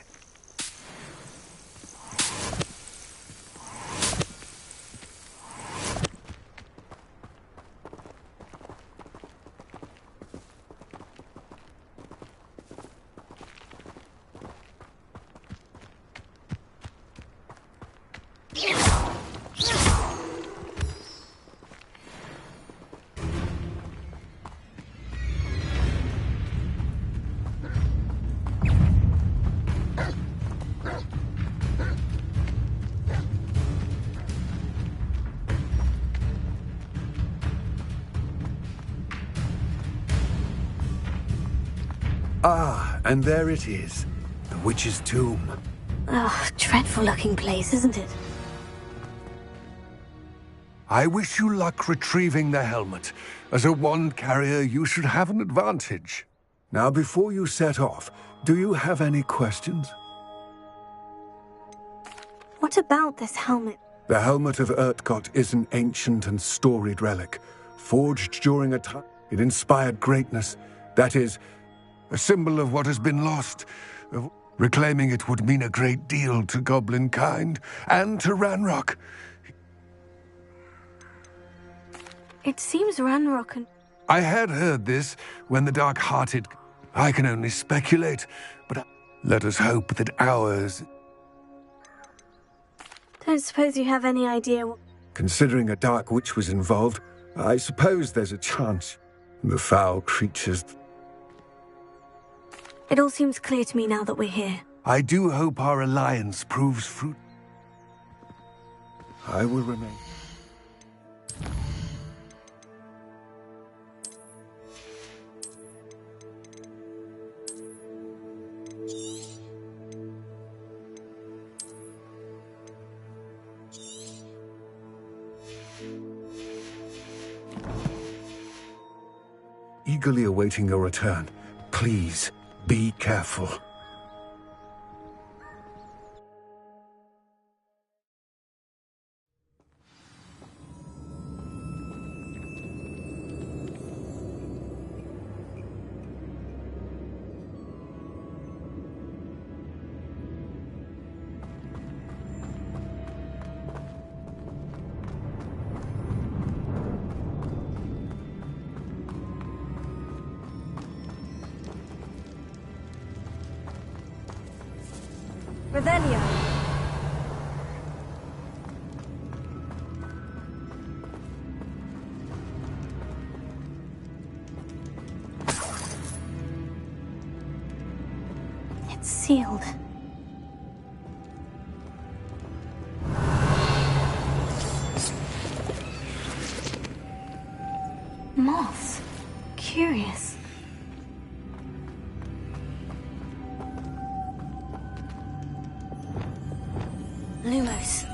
Ah, and there it is. The witch's tomb. Oh, dreadful looking place, isn't it? I wish you luck retrieving the helmet. As a wand carrier, you should have an advantage. Now, before you set off, do you have any questions? What about this helmet? The helmet of Urtkot is an ancient and storied relic, forged during a time. It inspired greatness. That is, a symbol of what has been lost. Reclaiming it would mean a great deal to goblin kind and to Ranrock. It seems Ranrock and... I had heard this when the Dark-Hearted... I can only speculate, but let us hope that ours... Don't suppose you have any idea what... Considering a Dark Witch was involved, I suppose there's a chance. The foul creatures... It all seems clear to me now that we're here. I do hope our alliance proves fruit. I will remain. Eagerly awaiting your return. Please, be careful. Revelio. It's sealed. Moths. Curious. Lumos.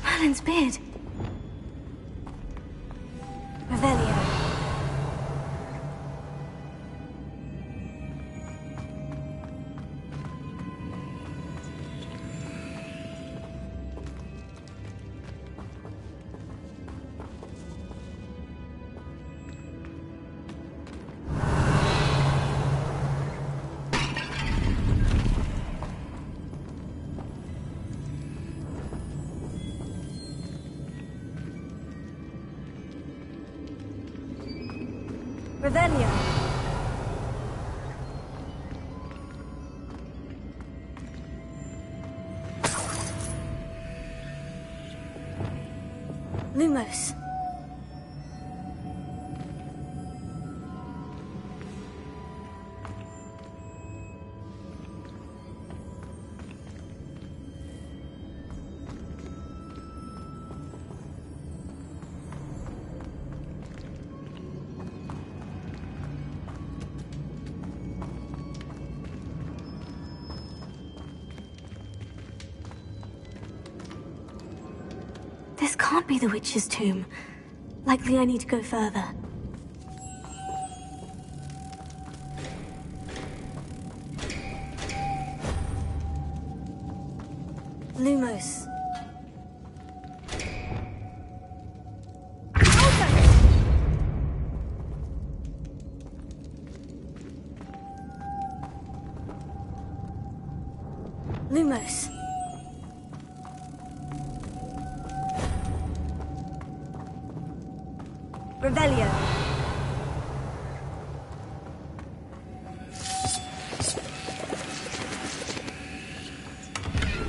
Merlin's beard. Revelio. Revelio. Lumos. This can't be the witch's tomb. Likely I need to go further. Lumos. Lumos. Revelio.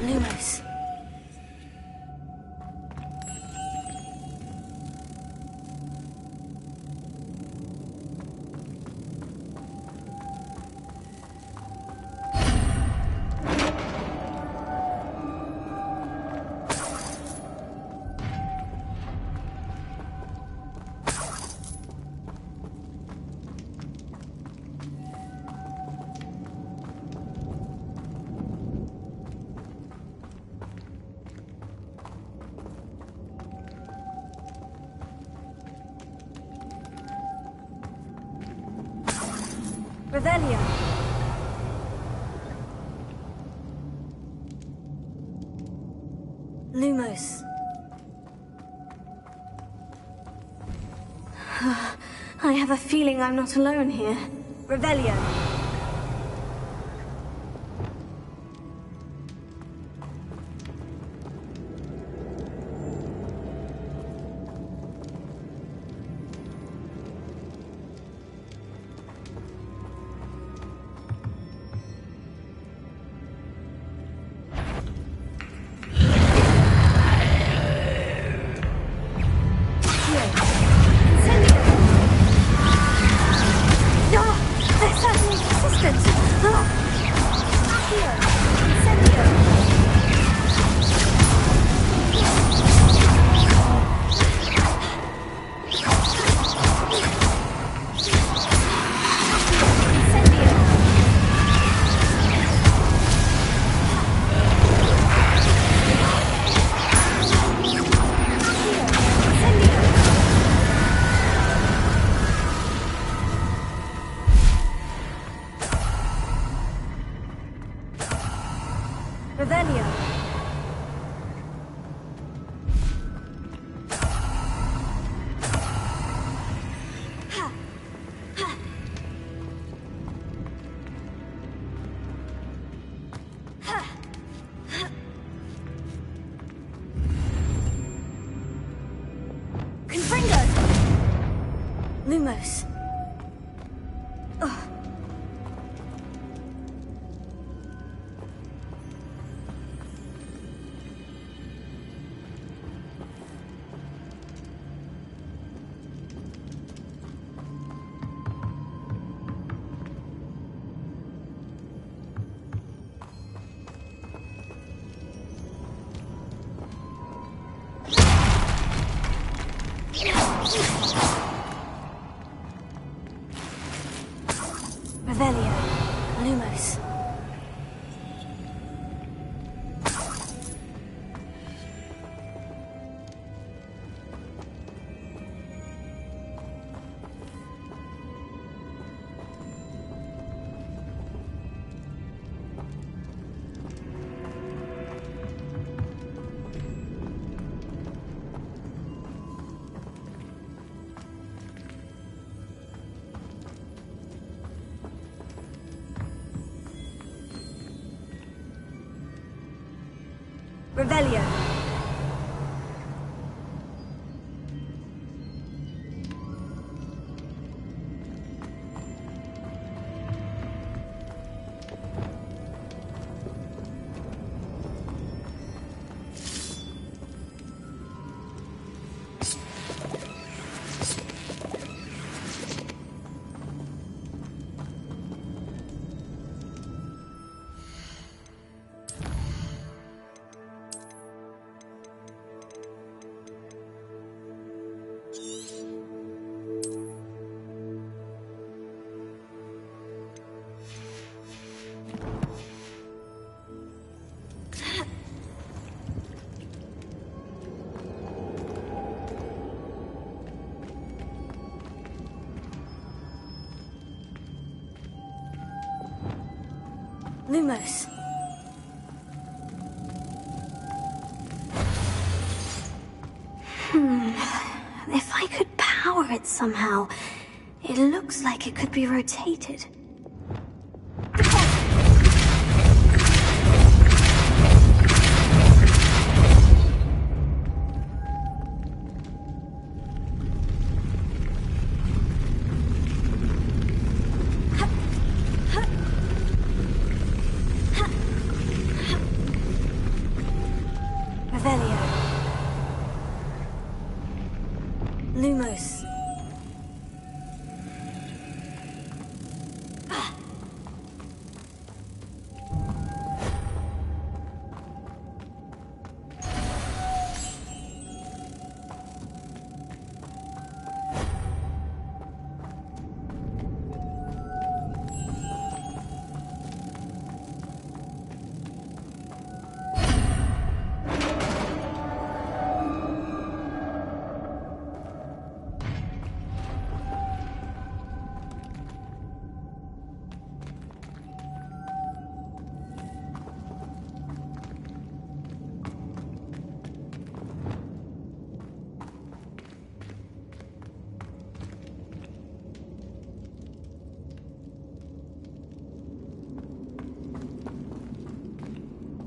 Lumos. Revelio. Lumos. I have a feeling I'm not alone here. Revelio. Revelio. Confringo. Lumos. Revelio. Lumos. Revelio. Lumos. If I could power it somehow, it looks like it could be rotated. Revelio. Lumos.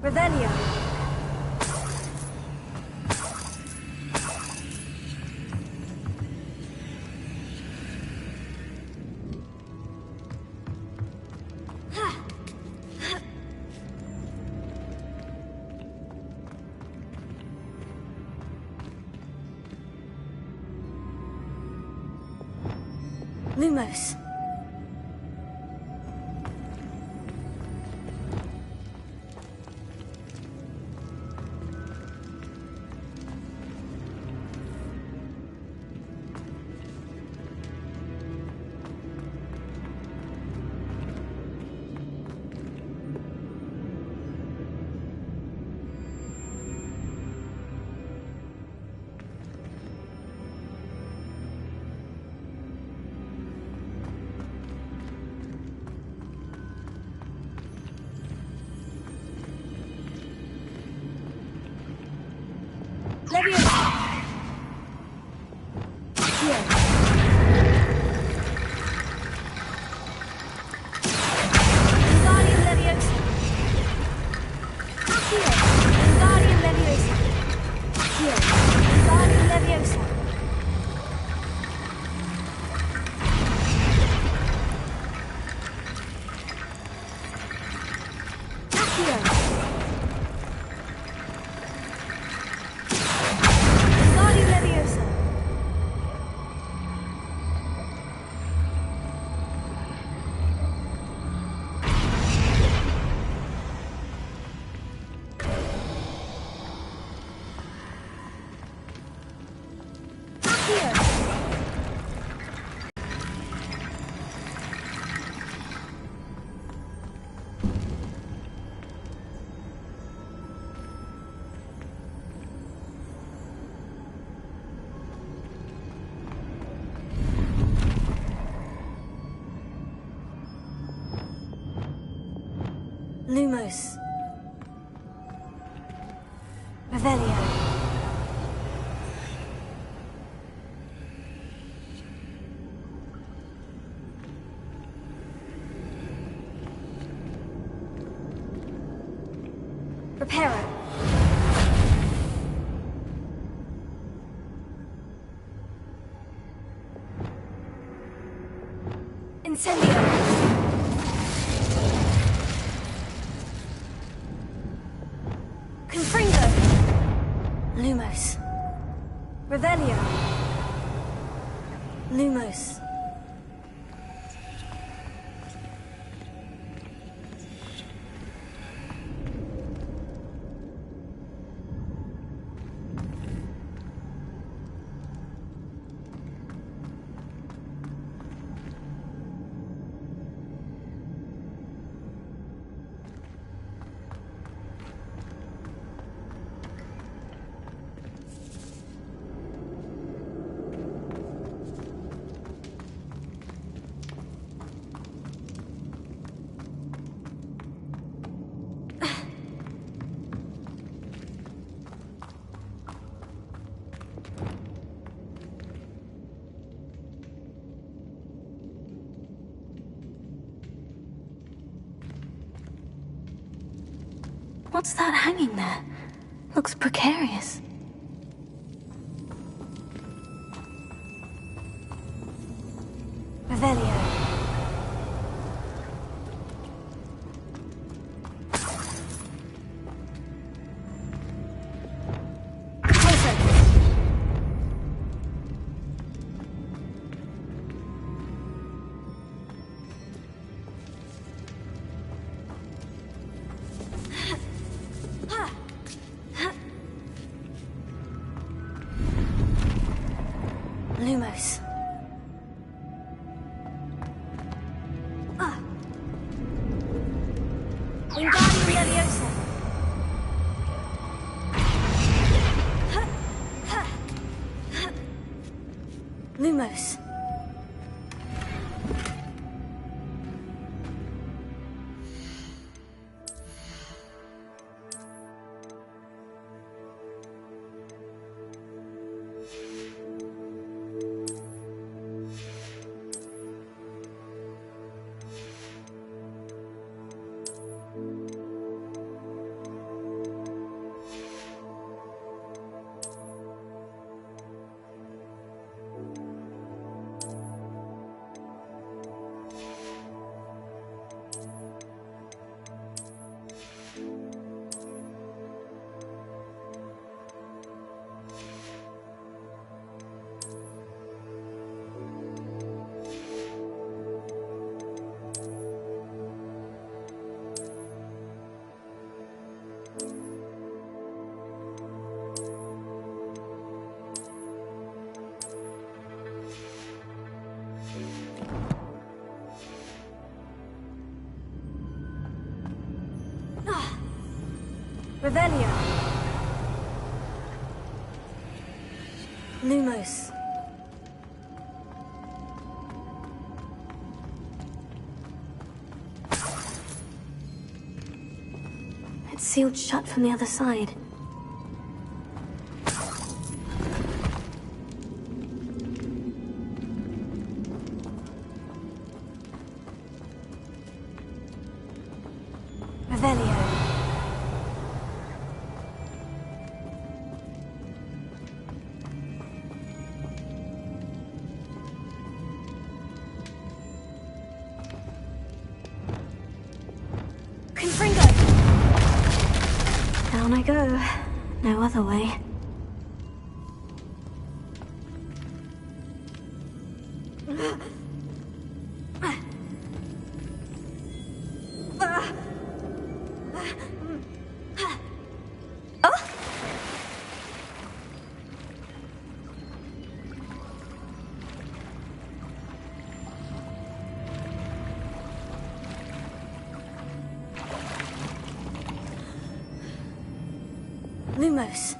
Revelio. Lumos. Lumos. Revelio. Reparo. Incendio. Confringo. Lumos. Revelio. Lumos. What's that hanging there? Looks precarious. Revelio. Lumos. Wingardium Leviosa. Lumos. Revelio. Lumos. It's sealed shut from the other side. Revelio. Down I go. No other way. Lumos.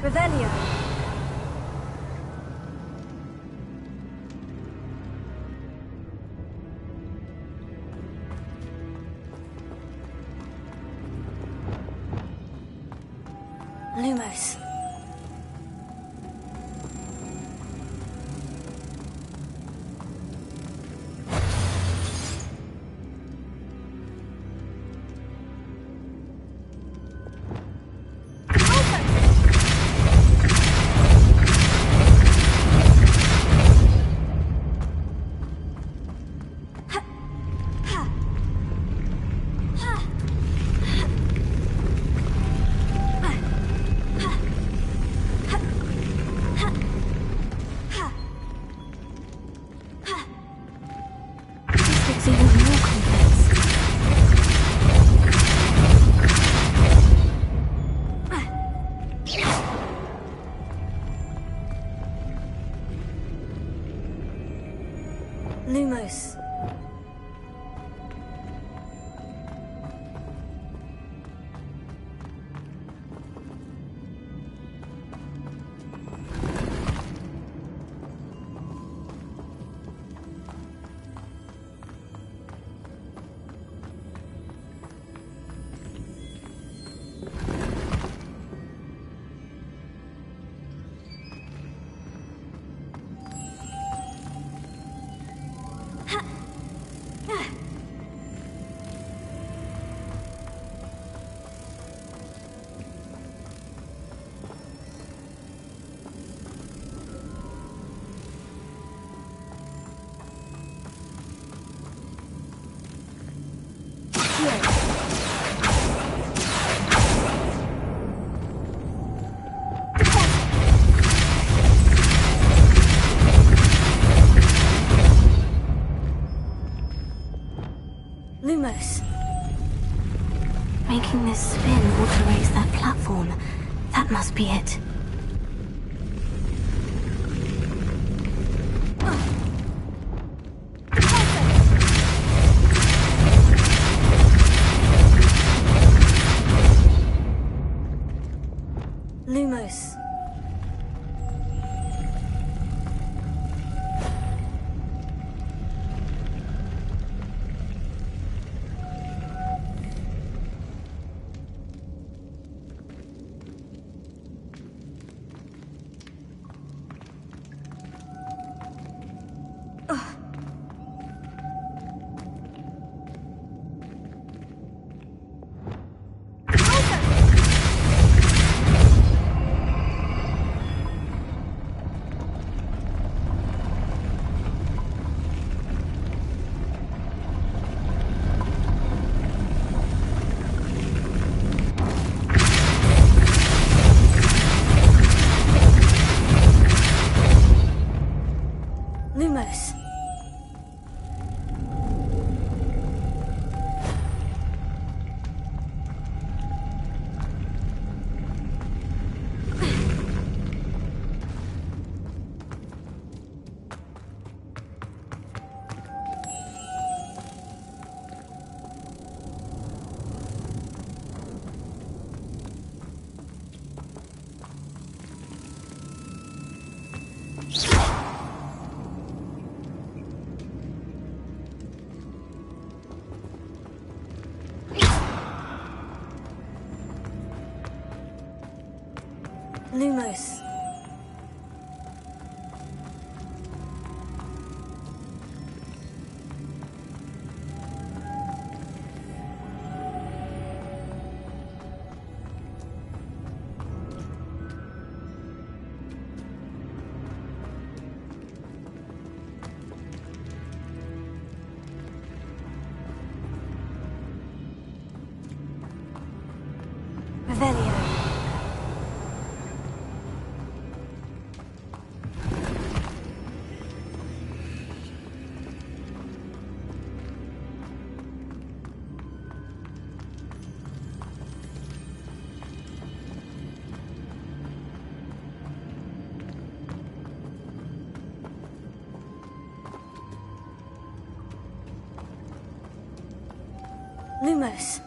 Revelio. Lumos. Lumos. Lumos. Making this spin ought to raise that platform. That must be it. Lumos. Lumos. Lumos. Lumos.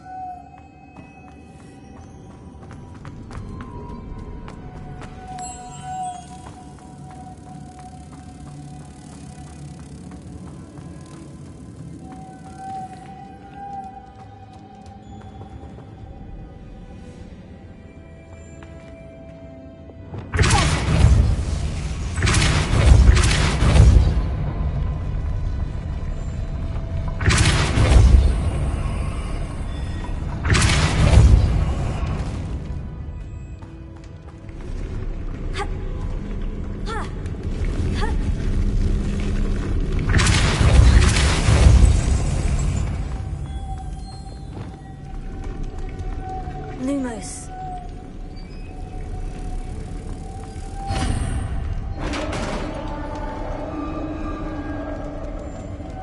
Lumos.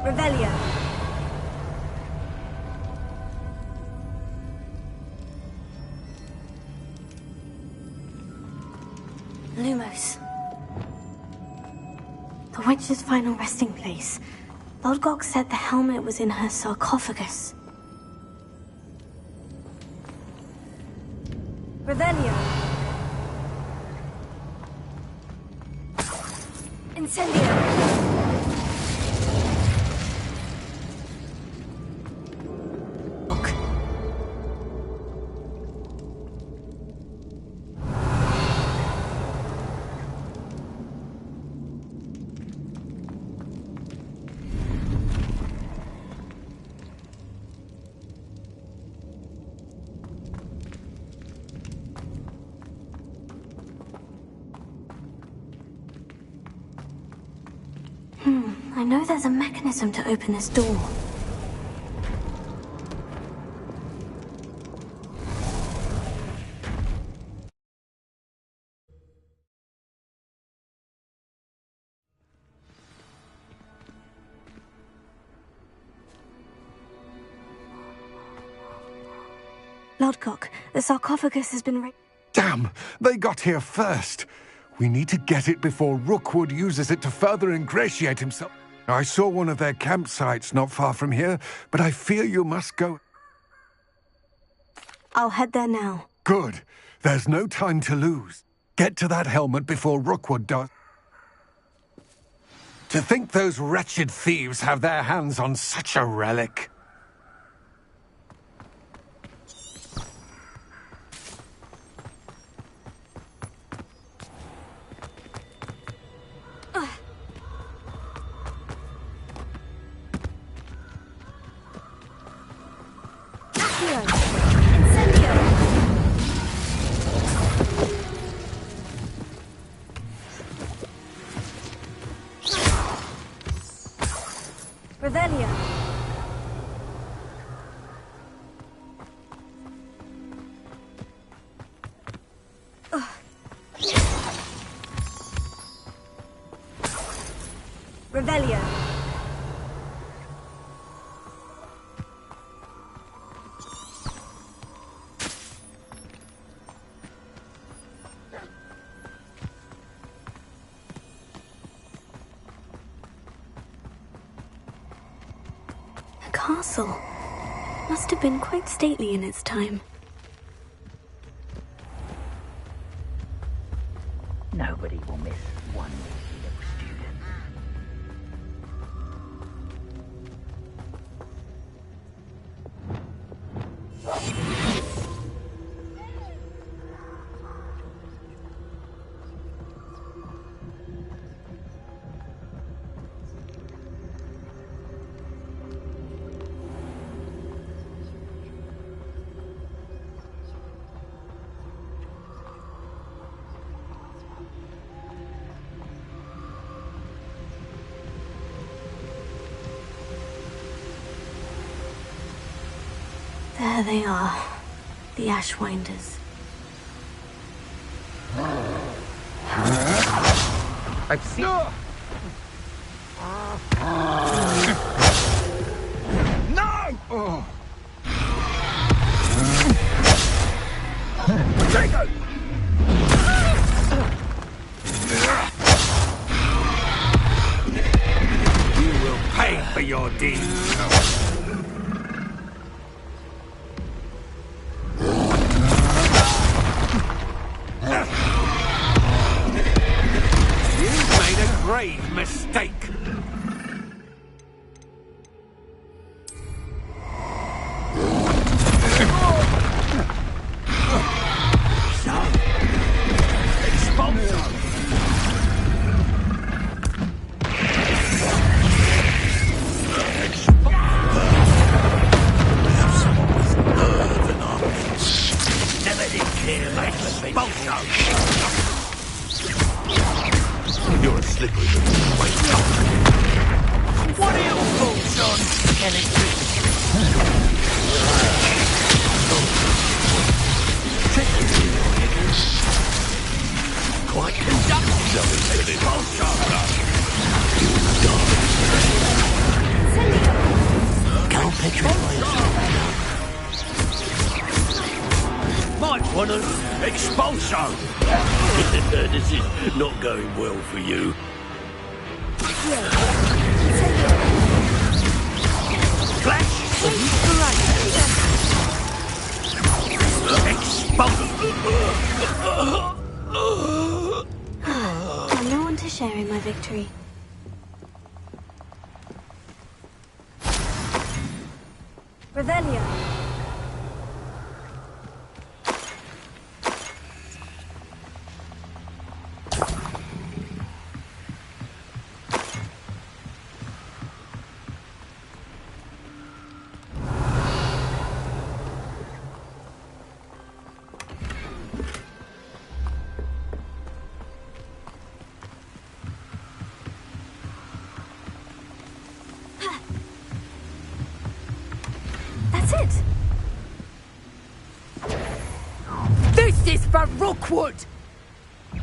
Revelio. Lumos. The witch's final resting place. Lodgok said the helmet was in her sarcophagus. Revelio. Incendio. I know there's a mechanism to open this door. Lodgok, the sarcophagus has been Damn! They got here first! We need to get it before Rookwood uses it to further ingratiate himself. I saw one of their campsites not far from here, but I fear you must go. I'll head there now. Good. There's no time to lose. Get to that helmet before Rookwood does. To think those wretched thieves have their hands on such a relic. Revelio. Revelio. Castle. Must have been quite stately in its time. Nobody will miss one little student. There they are, the Ashwinders. I've seen... No! Oh. Jacob! You will pay for your deeds. Expulso! This is not going well for you. Clash! I'm no one to share in my victory. Revelio. That's it. This is for Rookwood!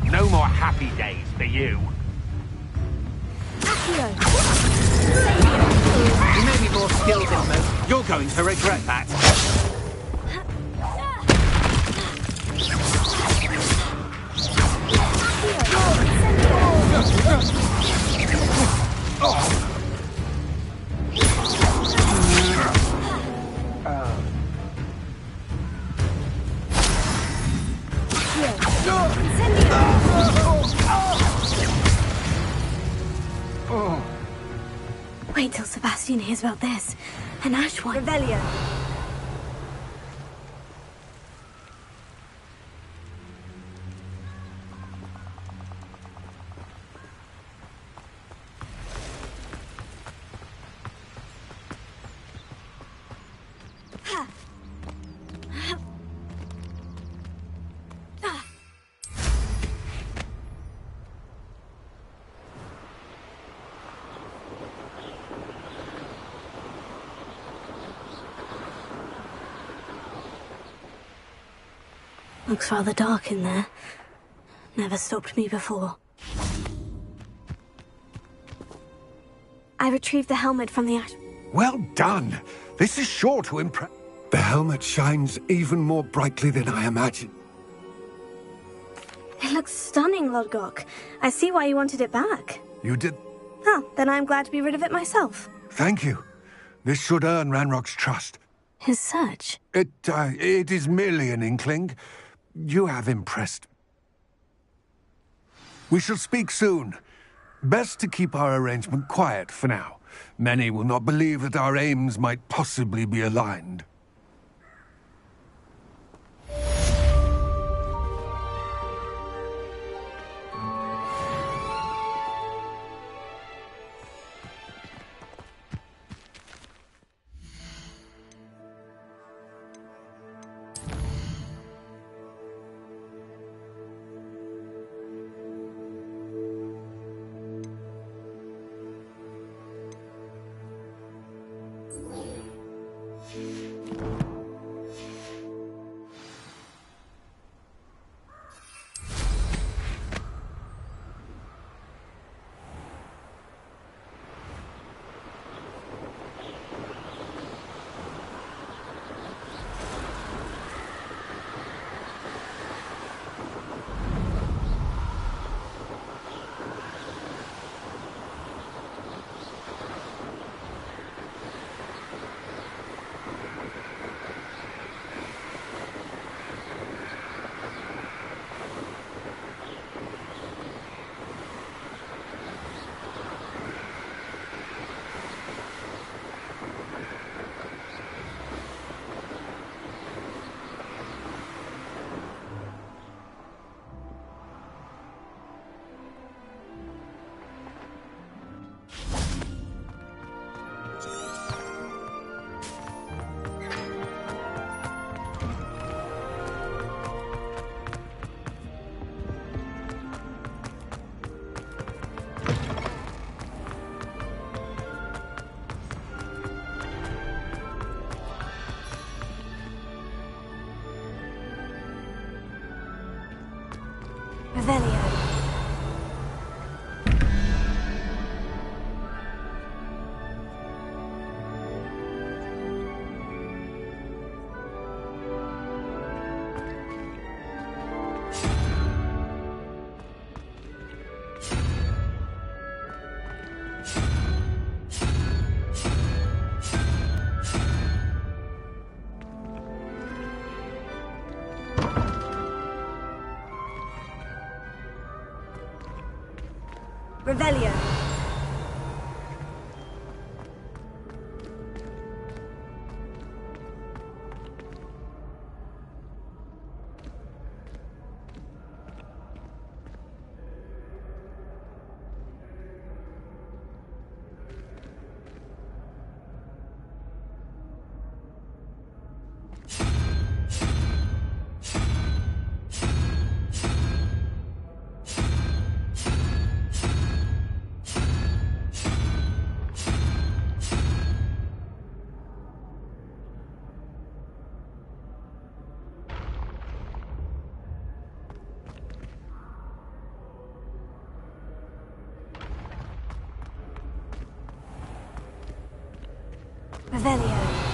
No more happy days for you. You may be more skilled than most. You're going to regret that. Wait till Sebastian hears about this. An ash one. Revelio. Looks rather dark in there. Never stopped me before. I retrieved the helmet from the ash. Well done. This is sure to impress. The helmet shines even more brightly than I imagined. It looks stunning, Lodgok. I see why you wanted it back. You did. Huh, then I'm glad to be rid of it myself. Thank you. This should earn Ranrock's trust. His search? It is merely an inkling. You have impressed. We shall speak soon. Best to keep our arrangement quiet for now. Many will not believe that our aims might possibly be aligned. Revelio. Revelio.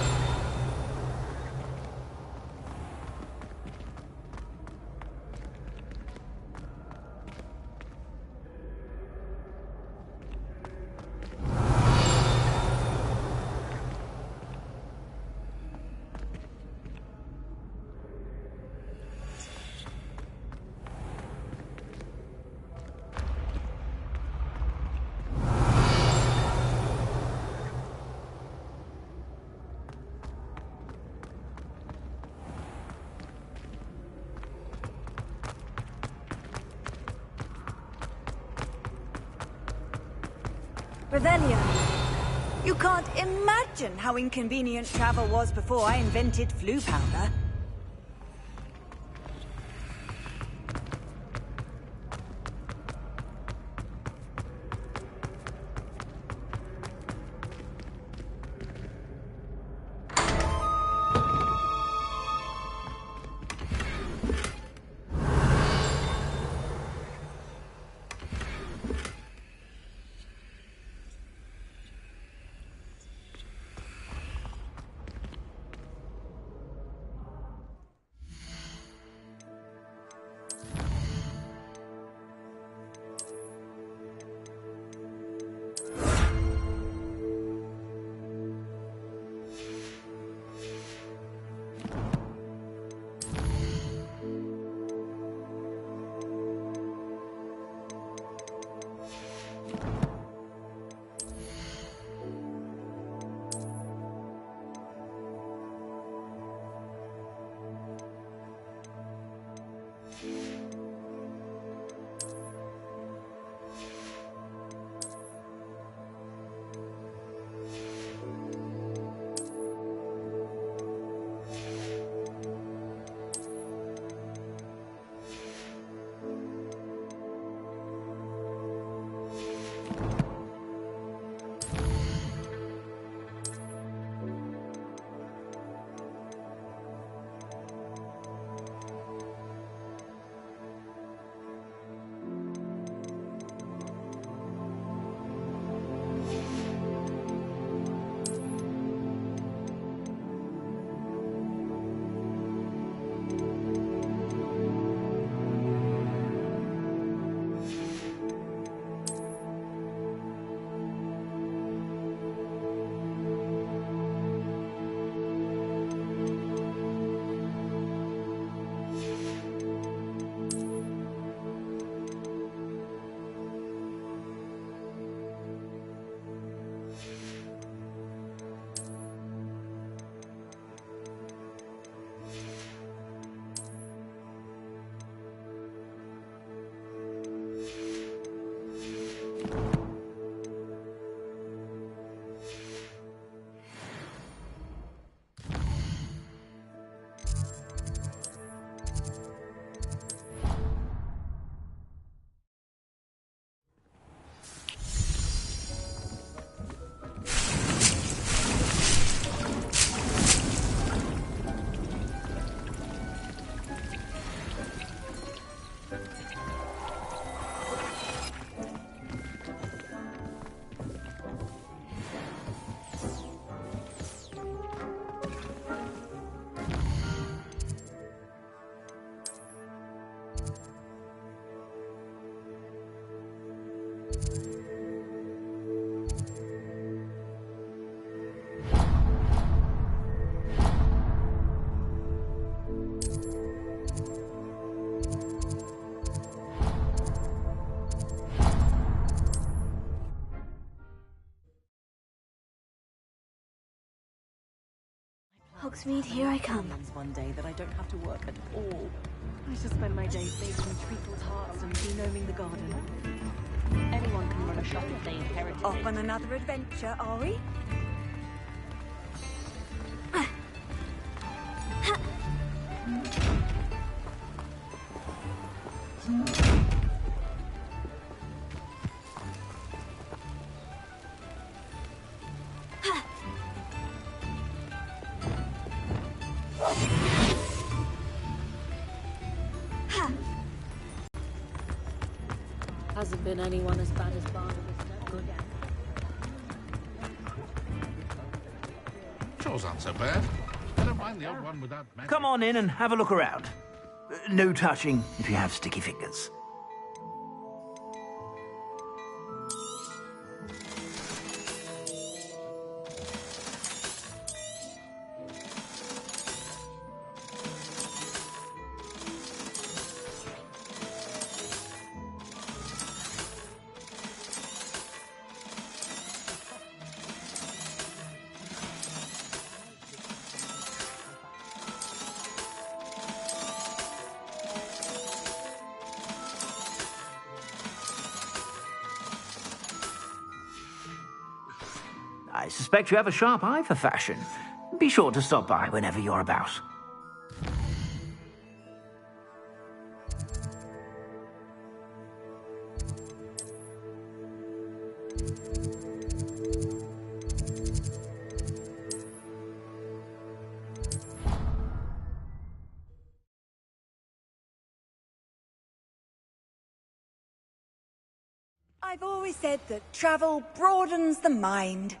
Revelio. You can't imagine how inconvenient travel was before I invented flu powder. Hogsmeade, here I come. One day that I don't have to work at all. I shall spend my days baking treacle tarts and denaming the garden. Anyone can run a shop if they inherit it. Off on another adventure, are we? Hasn't been anyone as bad as Barnabas. Good. Chores aren't so bad. I don't mind the odd one without magic. Come on in and have a look around. No touching if you have sticky fingers. I suspect you have a sharp eye for fashion. Be sure to stop by whenever you're about. I've always said that travel broadens the mind.